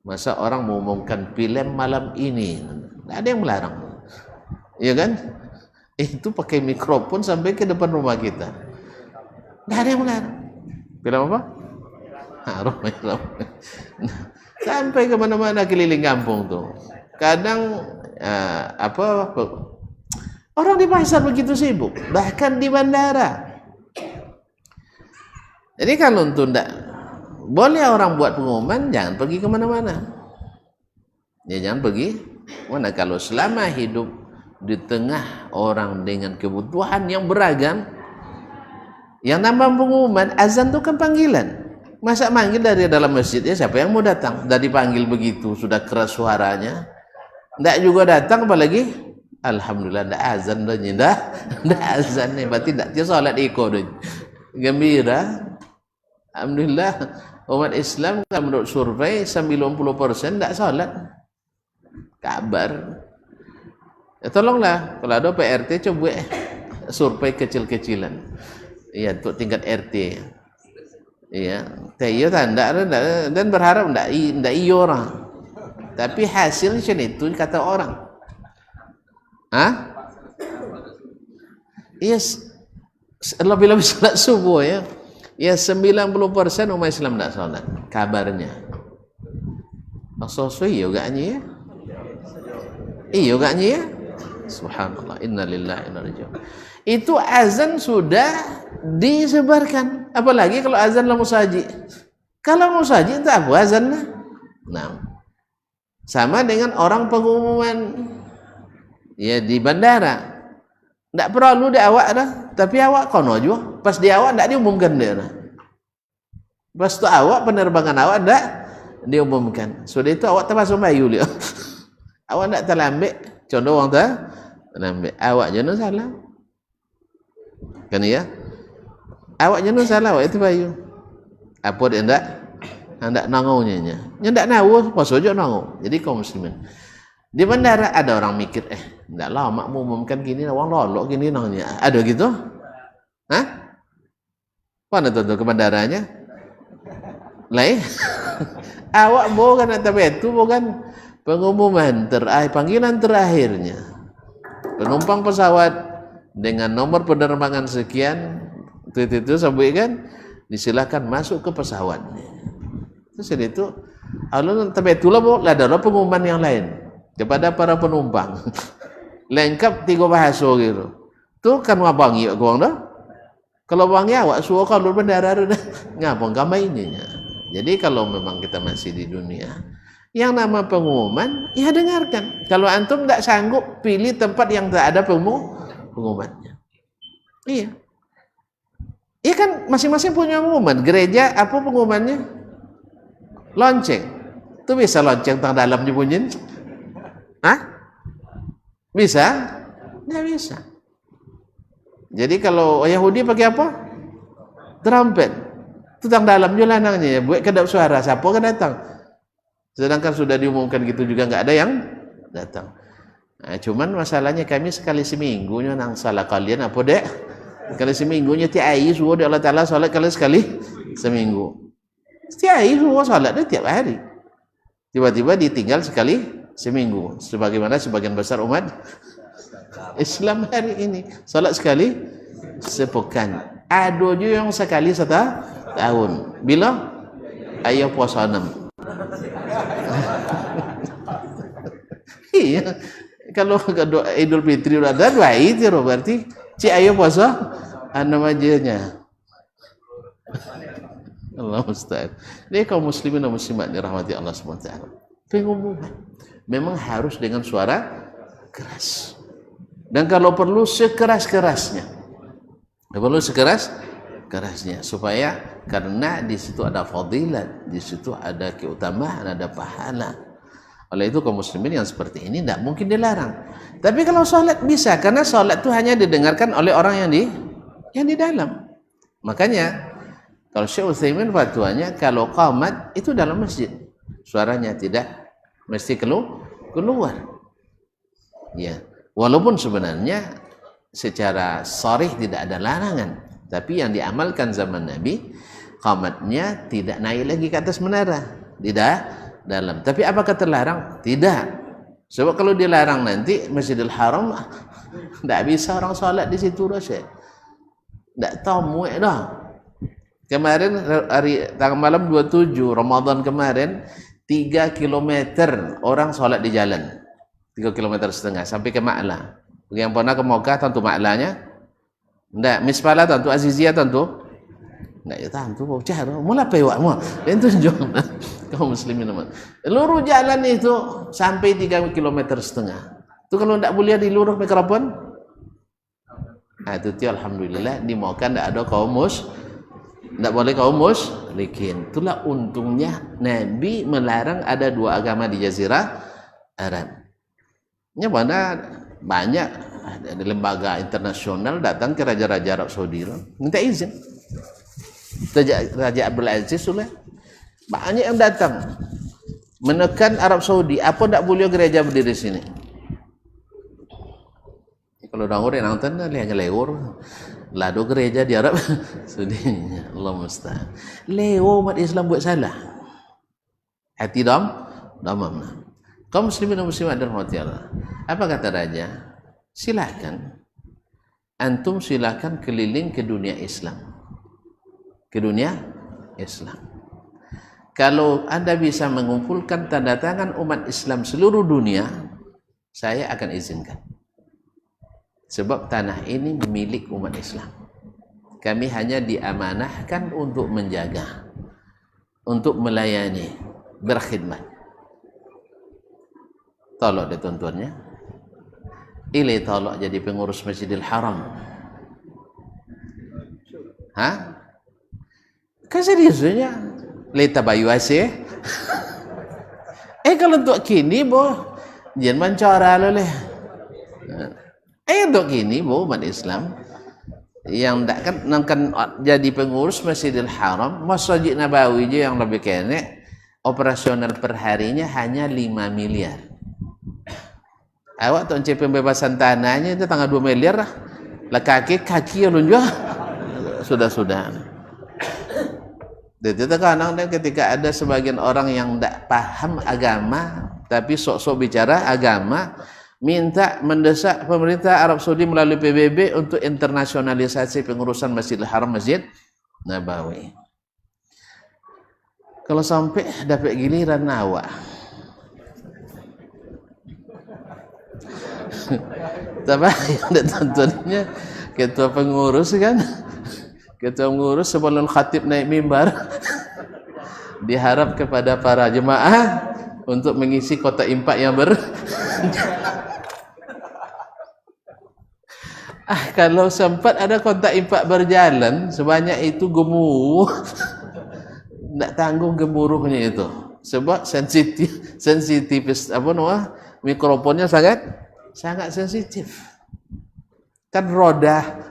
Masa orang mengumumkan film malam ini, tidak ada yang melarang. Iya kan? Itu pakai mikrofon sampai ke depan rumah kita. Tidak ada yang melarang. Film apa? Ramai-ramai. Sampai kemana-mana keliling kampung tuh. Kadang orang di pasar begitu sibuk, bahkan di bandara. Jadi kalau untuk tidak boleh orang buat pengumuman, jangan pergi kemana-mana. Ya, jangan pergi mana. Kalau selama hidup di tengah orang dengan kebutuhan yang beragam, yang nambah pengumuman, azan itu kan panggilan. Masa manggil dari dalam masjid, ya siapa yang mau datang? Sudah dipanggil begitu, sudah keras suaranya, tidak juga datang, apalagi alhamdulillah tidak azan dah, tidak azan nih, berarti tidak dia salat ikut dah. Gembira. Alhamdulillah umat Islam kalau menurut survei 90% tidak salat. Kabar. Ya, tolonglah kalau ada PRT coba survei kecil-kecilan. Iya, untuk tingkat RT. Iya, saya tanda dan berharap ndak iyo orang. Tapi hasilnya macam itu kata orang. Yes, lebih-lebih salat subuh ya. Ya 90% umat Islam tidak salat. Kabarnya. Maksudnya iyo gaknya ya? Iyo gaknya ya? Subhanallah, innalillahi wa inna ilaihi raji'un. Itu azan sudah disebarkan, apalagi kalau azan lah musaji. Kalau musaji itu apa azannya? Nah, sama dengan orang pengumuman ya di bandara, tidak perlu di awak dah, tapi awak kono juga. Pas di awak tidak diumumkan dia dah. Pas tu awak penerbangan awak tidak diumumkan. Sudah itu awak termasuk bayu dia. Awak tidak terlambat, contoh orang terlambat, awak jangan salah. Kan ya? Awak jangan salah, awak itu bayu. Apa dia hendak nangaunya nya. Ndak nawu pas aja nangau. Jadi kaum muslimin. Di bandara ada orang mikir, ndak lama mau umumkan gini, orang lolok gini nangnya. Ada gitu? Hah? Mana tuh ke bandaranya? Lai. Awak bukan tapi itu bukan pengumuman terakhir, panggilan terakhirnya. Penumpang pesawat dengan nomor penerbangan sekian itu sampai kan disilakan masuk ke pesawatnya. Terus itu alun tapi itulah ada pengumuman yang lain kepada para penumpang. Lengkap 3 bahasa gitu. Tuh kan ngabangi gua dah. Kalau bangi awak suruh kalau bandara ngapong kamai ininya. Jadi kalau memang kita masih di dunia yang nama pengumuman, ya dengarkan. Kalau antum tidak sanggup, pilih tempat yang tak ada pengumumannya. Iya. Iya kan masing-masing punya pengumuman. Gereja apa pengumumannya? Lonceng. Itu bisa lonceng tang dalam bunyiin? Hah? Bisa? Nggak bisa. Jadi kalau Yahudi pakai apa? Trompet. Itu tang dalam juga lanangnya ya. Buat kedap suara. Siapa kan datang? Sedangkan sudah diumumkan gitu juga nggak ada yang datang. Nah, cuman masalahnya kami sekali seminggunya nang salah kalian apa dek? Sekali seminggunya tiap hari suruh Allah Taala salat sekali seminggu. Setiap hari suruh salat dia tiap hari. Tiba-tiba ditinggal sekali seminggu. Sebagaimana sebagian besar umat Islam hari ini salat sekali sepekan. Ada juga yang sekali setahun. Bila? Ayo puasa 6. Iya. Kalau Idul Fitri udah ada 2 itu berarti ayo puasa 6 ajanya. Allah musta'an. Ini kaum muslimin dan muslimat dirahmati Allah SWT. Pengumuman memang harus dengan suara keras. Dan kalau perlu sekeras-kerasnya. Perlu sekeras-kerasnya supaya karena di situ ada fadilat, di situ ada keutamaan, ada pahala. Oleh itu kaum muslimin yang seperti ini tidak mungkin dilarang. Tapi kalau sholat bisa, karena sholat itu hanya didengarkan oleh orang yang di dalam. Makanya kalau Syekh Utsaimin fatwanya kalau qamat itu dalam masjid, suaranya tidak mesti keluar. Ya, walaupun sebenarnya secara sharih tidak ada larangan, tapi yang diamalkan zaman Nabi qamatnya tidak naik lagi ke atas menara, tidak dalam. Tapi apakah terlarang? Tidak. Sebab kalau dilarang nanti Masjidil Haram tidak bisa orang salat di situ dah, Syekh. Tak tahu muat dah. Kemarin hari tanggal malam 27 Ramadan kemarin 3 km orang salat di jalan. 3,5 km sampai ke Ma'la. Yang pernah ke Mokkah tentu Ma'lanya. Enggak, Misfala tentu, Aziziyah tentu. Enggak ya tentu bocah. Mula pewak mu. Itu tunjuk. Kaum muslimin teman. Lurus jalan itu sampai 3,5 km. Itu kalau enggak boleh di lurus mikrofon. Nah, itu alhamdulillah di Mokkah enggak ada kaum tidak boleh kaum musyrikin. Itulah untungnya Nabi melarang ada 2 agama di Jazirah Arab. Ya mana banyak ada lembaga internasional datang ke raja-raja Arab Saudi minta izin. Raja Abdul Aziz sudah banyak yang datang menekan Arab Saudi. Apa tidak boleh gereja berdiri di sini? Kalau orang yang nonton hanya lewur. Lado gereja di Arab Saudi. Allah musta'an. Leo umat Islam buat salah. Hati damam. Kaum muslimin dan muslimat dirahmati Allah. Apa kata raja? Silakan. Antum silakan keliling ke dunia Islam. Ke dunia Islam. Kalau Anda bisa mengumpulkan tanda tangan umat Islam seluruh dunia, saya akan izinkan. Sebab tanah ini milik umat Islam. Kami hanya diamanahkan untuk menjaga, untuk melayani, berkhidmat. Tolong ditontonnya. Ili tolong jadi pengurus Masjidil Haram. Hah? Kan seriusnya? Leta bayu asih. Kalau untuk kini boh, jangan mencara loleh. Untuk gini bu umat Islam yang tak kan jadi pengurus Masjidil Haram, Masjid Nabawi je yang lebih kene operasional perharinya hanya 5 miliar. Awak tu pembebasan tanahnya itu tanggal 2 miliar lah. Kaki lunjuk sudah. Jadi kadang ketika ada sebagian orang yang tak paham agama tapi sok-sok bicara agama, minta mendesak pemerintah Arab Saudi melalui PBB untuk internasionalisasi pengurusan Masjidil Haram, Masjid Nabawi. Kalau sampai dapat giliran awak, tapi yang ditontonnya ketua pengurus kan, ketua pengurus sebelum khatib naik mimbar diharap kepada para jemaah untuk mengisi kota impak yang kalau sempat ada kontak impak berjalan sebanyak itu gemuruh, tidak tanggung gemuruhnya itu. Sebab sensitif mikrofonnya sangat sensitif. Kan roda,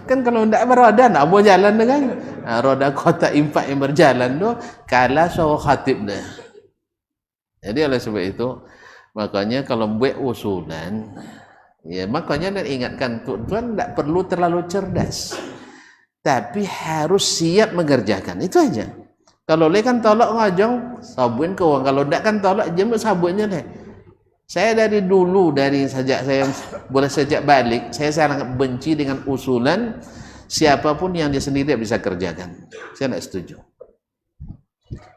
kan kalau tidak beroda, tidak mau jalan dengan roda kontak impak yang berjalan tu kalah suara khatib dah. Jadi oleh sebab itu makanya kalau buat usulan. Ya, makanya dan ingatkan tuan tidak perlu terlalu cerdas, tapi harus siap mengerjakan. Itu aja. Kalau boleh kan tolak ngajong sabun ke orang, kalau tidak kan tolak jemur sabunnya deh. Saya dari dulu, dari sejak saya boleh sejak balik, saya sangat benci dengan usulan siapapun yang dia sendiri bisa kerjakan. Saya tidak setuju.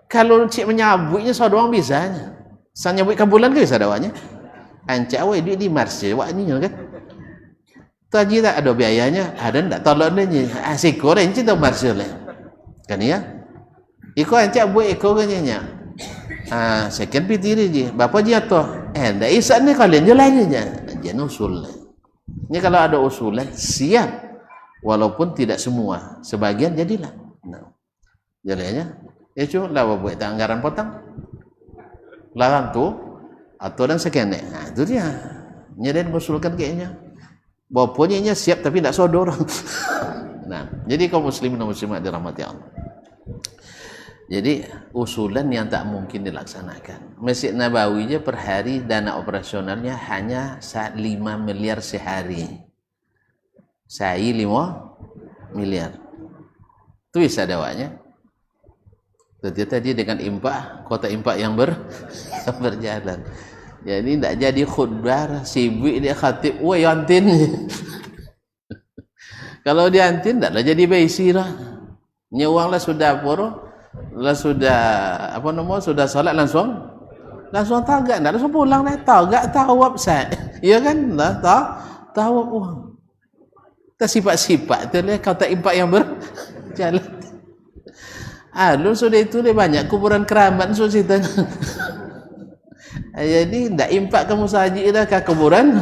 Kalau cik menyabuknya so doang bisanya. Sang nyabuk ke bulan ke bisa dawanya. Ancak awak duit di Mars je awak ni kan. Taji tak ada biayanya, ada ndak tolak dia. Asiko ren cik tu Mars le. Kan ya? Iko ancak buat iko kan nya. Second pitiri je. Bapa je atau ndak isak ni kalian je lainnya. Jangan usul. Ni kalau ada usulan siap. Walaupun tidak semua, sebagian jadilah. Nah. Jadinya itu lah buat anggaran potong. Larang tu atau dan sekian. Nah, itu dia. Nyeden mengusulkan kayaknya. Bapaknya siap tapi tidak sodor. Nah, jadi kaum muslimin dan muslimat dirahmati Allah. Jadi usulan yang tak mungkin dilaksanakan. Masjid Nabawi je per hari dana operasionalnya hanya 5 miliar sehari. Saya 5 miliar. Itu bisa dawanya. Tadi dengan impak, kota impak yang berjalan. Jadi tidak jadi khutbah, sibuk dia khatib, wah yantin. Kalau diantin tidaklah jadi baisi lah. Nyewanglah sudah poro, lah sudah apa nama sudah salat langsung tagak, tidak langsung pulang dah tagak tawab saya. Iya kan? Dah tawab uang. Tak sifat-sifat tu lah kata impak yang berjalan. Lu sudah itu dia banyak kuburan keramat so cerita. Jadi ndak impak kamu saji dah ke kuburan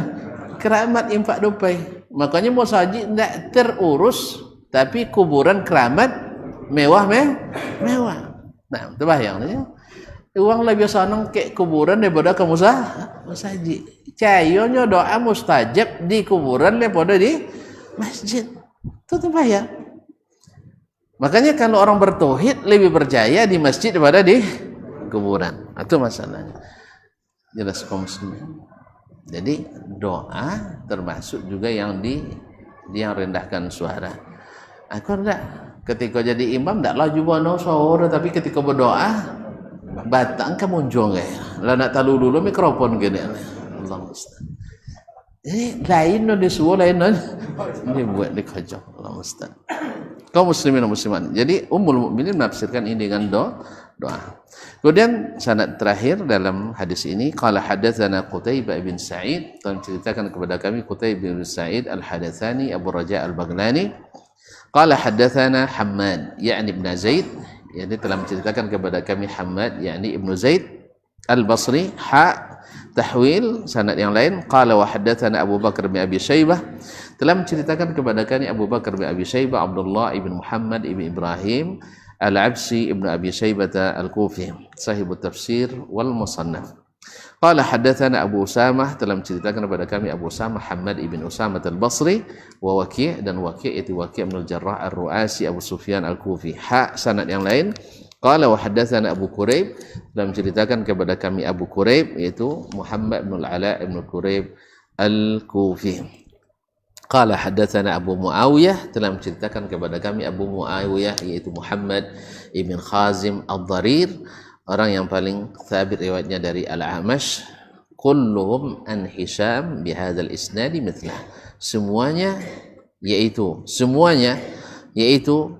keramat impak dopai. Makanya mau saji ndak terurus tapi kuburan keramat mewah. Nah, terbayang ya. Uang lebih senang ke kuburan daripada kamu saji. Cayonya doa mustajab di kuburan daripada di masjid. Itu terbayang. Makanya kalau orang bertauhid lebih percaya di masjid daripada di kuburan. Itu masalahnya. Jelas kaum muslimin. Jadi doa termasuk juga yang rendahkan suara. Aku enggak ketika jadi imam endak laju bono suara, tapi ketika berdoa batang kamu jong lah nak talu dulu mikrofon gini. Allah musta'an. Jadi lain no disuruh lain no dibuat di kajang. Allah musta'an. Kaum muslimin dan muslimat. Jadi Ummul Mukminin menafsirkan ini dengan doa. Kemudian sanad terakhir dalam hadis ini, qala hadatsana Qutaibah bin Sa'id, telah menceritakan kepada kami Qutaibah bin Sa'id Al-Hadatsani Abu Raja Al-Baghlani. Qala hadatsana Hammad yakni ibn Zaid, yakni telah menceritakan kepada kami Hammad yakni ibn Zaid Al-Basri. Tahwil sanad yang lain, qala wa hadatsana Abu Bakar bin Abi Syaibah, telah menceritakan kepada kami Abu Bakar bin Abi Syaibah Abdullah ibn Muhammad ibn Ibrahim Al-Absi ibn Abi Syaibah Al-Kufi sahibut tafsir wal musannaf. Qala hadatsana Abu Usamah, telah menceritakan kepada kami Abu Usamah Muhammad ibn Usamah Al-Basri wa Waki' dan Waki' itu Waki' bin Al-Jarrah Ar-Ru'asi Abu Sufyan Al-Kufi. Sanad yang lain, qala wa hadatsana Abu Quraib, telah menceritakan kepada kami Abu Quraib yaitu Muhammad bin Al-Ala bin Quraib Al-Kufi. Qala hadatsana Abu Muawiyah, telah menceritakan kepada kami Abu Muawiyah yaitu Muhammad ibn Khazim Ad-Dharir, orang yang paling thabit riwayatnya dari Al-Amash. Kulluhum an Hisham bihadzal isnadi mithlah. Semuanya yaitu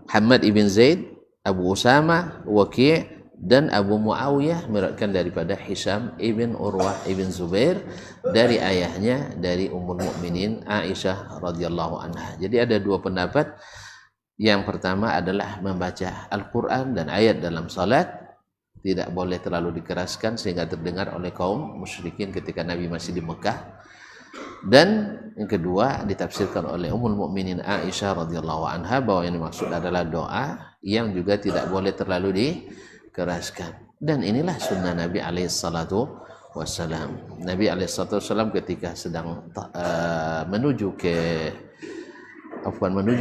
Muhammad ibn Zaid, Abu Usama, Waki' dan Abu Muawiyah meriwayatkan daripada Hisham ibn Urwah ibn Zubair dari ayahnya dari Ummul Mukminin Aisyah radhiyallahu anha. Jadi ada dua pendapat. Yang pertama adalah membaca Al-Quran dan ayat dalam salat tidak boleh terlalu dikeraskan sehingga terdengar oleh kaum musyrikin ketika Nabi masih di Mekah. Dan yang kedua ditafsirkan oleh Ummul Mukminin Aisyah radhiyallahu anha bahwa yang dimaksud adalah doa yang juga tidak boleh terlalu dikeraskan. Dan inilah sunnah Nabi alaihissalatu wassalam. Nabi alaihissalatu wassalam ketika sedang menuju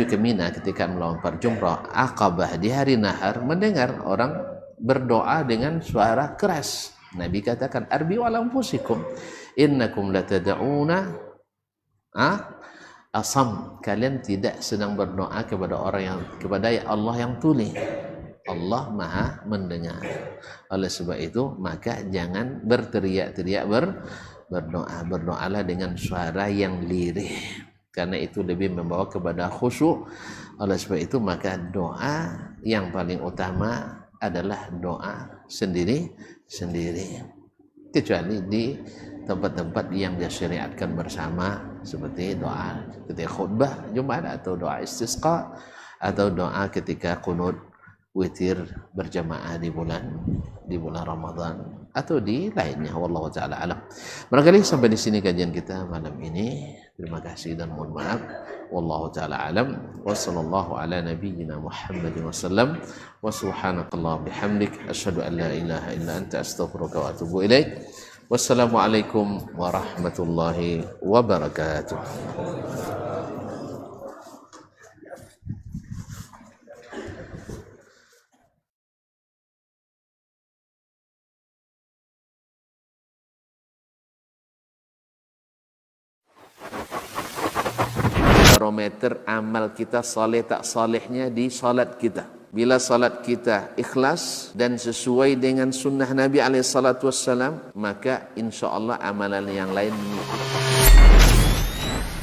ke Mina ketika melempar jumrah Aqabah di hari nahar, mendengar orang berdoa dengan suara keras. Nabi katakan, arbi'u ala anfusikum innakum latad'una asam, kalian tidak sedang berdoa kepada Allah yang tuli. Allah Maha mendengar. Oleh sebab itu maka jangan berteriak-teriak berdoa. Berdoalah dengan suara yang lirih, karena itu lebih membawa kepada khusyuk. Oleh sebab itu maka doa yang paling utama adalah doa sendiri-sendiri, kecuali di tempat-tempat yang disyariatkan bersama, seperti doa ketika khutbah Jumat, atau doa istisqa, atau doa ketika qunut witir berjamaah di bulan Ramadan, atau di lainnya. Wallahu taala alam. Barangkali sampai di sini kajian kita malam ini. Terima kasih dan mohon maaf. Wallahu taala alam. Wa sallallahu ala nabiyyina Muhammadin wasallam. Wa subhanakallah bihamdik asyhadu an la ilaha illa anta astaghfiruka wa atubu ilaik. Wassalamualaikum warahmatullahi wabarakatuh. Barometer amal kita saleh tak salehnya di salat kita. Bila salat kita ikhlas dan sesuai dengan sunnah Nabi SAW, maka insya Allah amalan yang lain.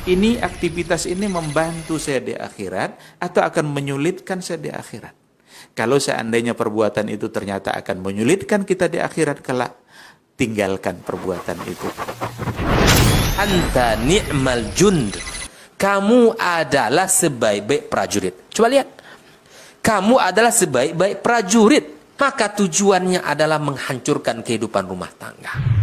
Ini aktivitas ini membantu saya di akhirat atau akan menyulitkan saya di akhirat? Kalau seandainya perbuatan itu ternyata akan menyulitkan kita di akhirat kelak, tinggalkan perbuatan itu. Anta ni'mal jund. Kamu adalah sebaik-baik prajurit. Coba lihat. Kamu adalah sebaik-baik prajurit. Maka tujuannya adalah menghancurkan kehidupan rumah tangga.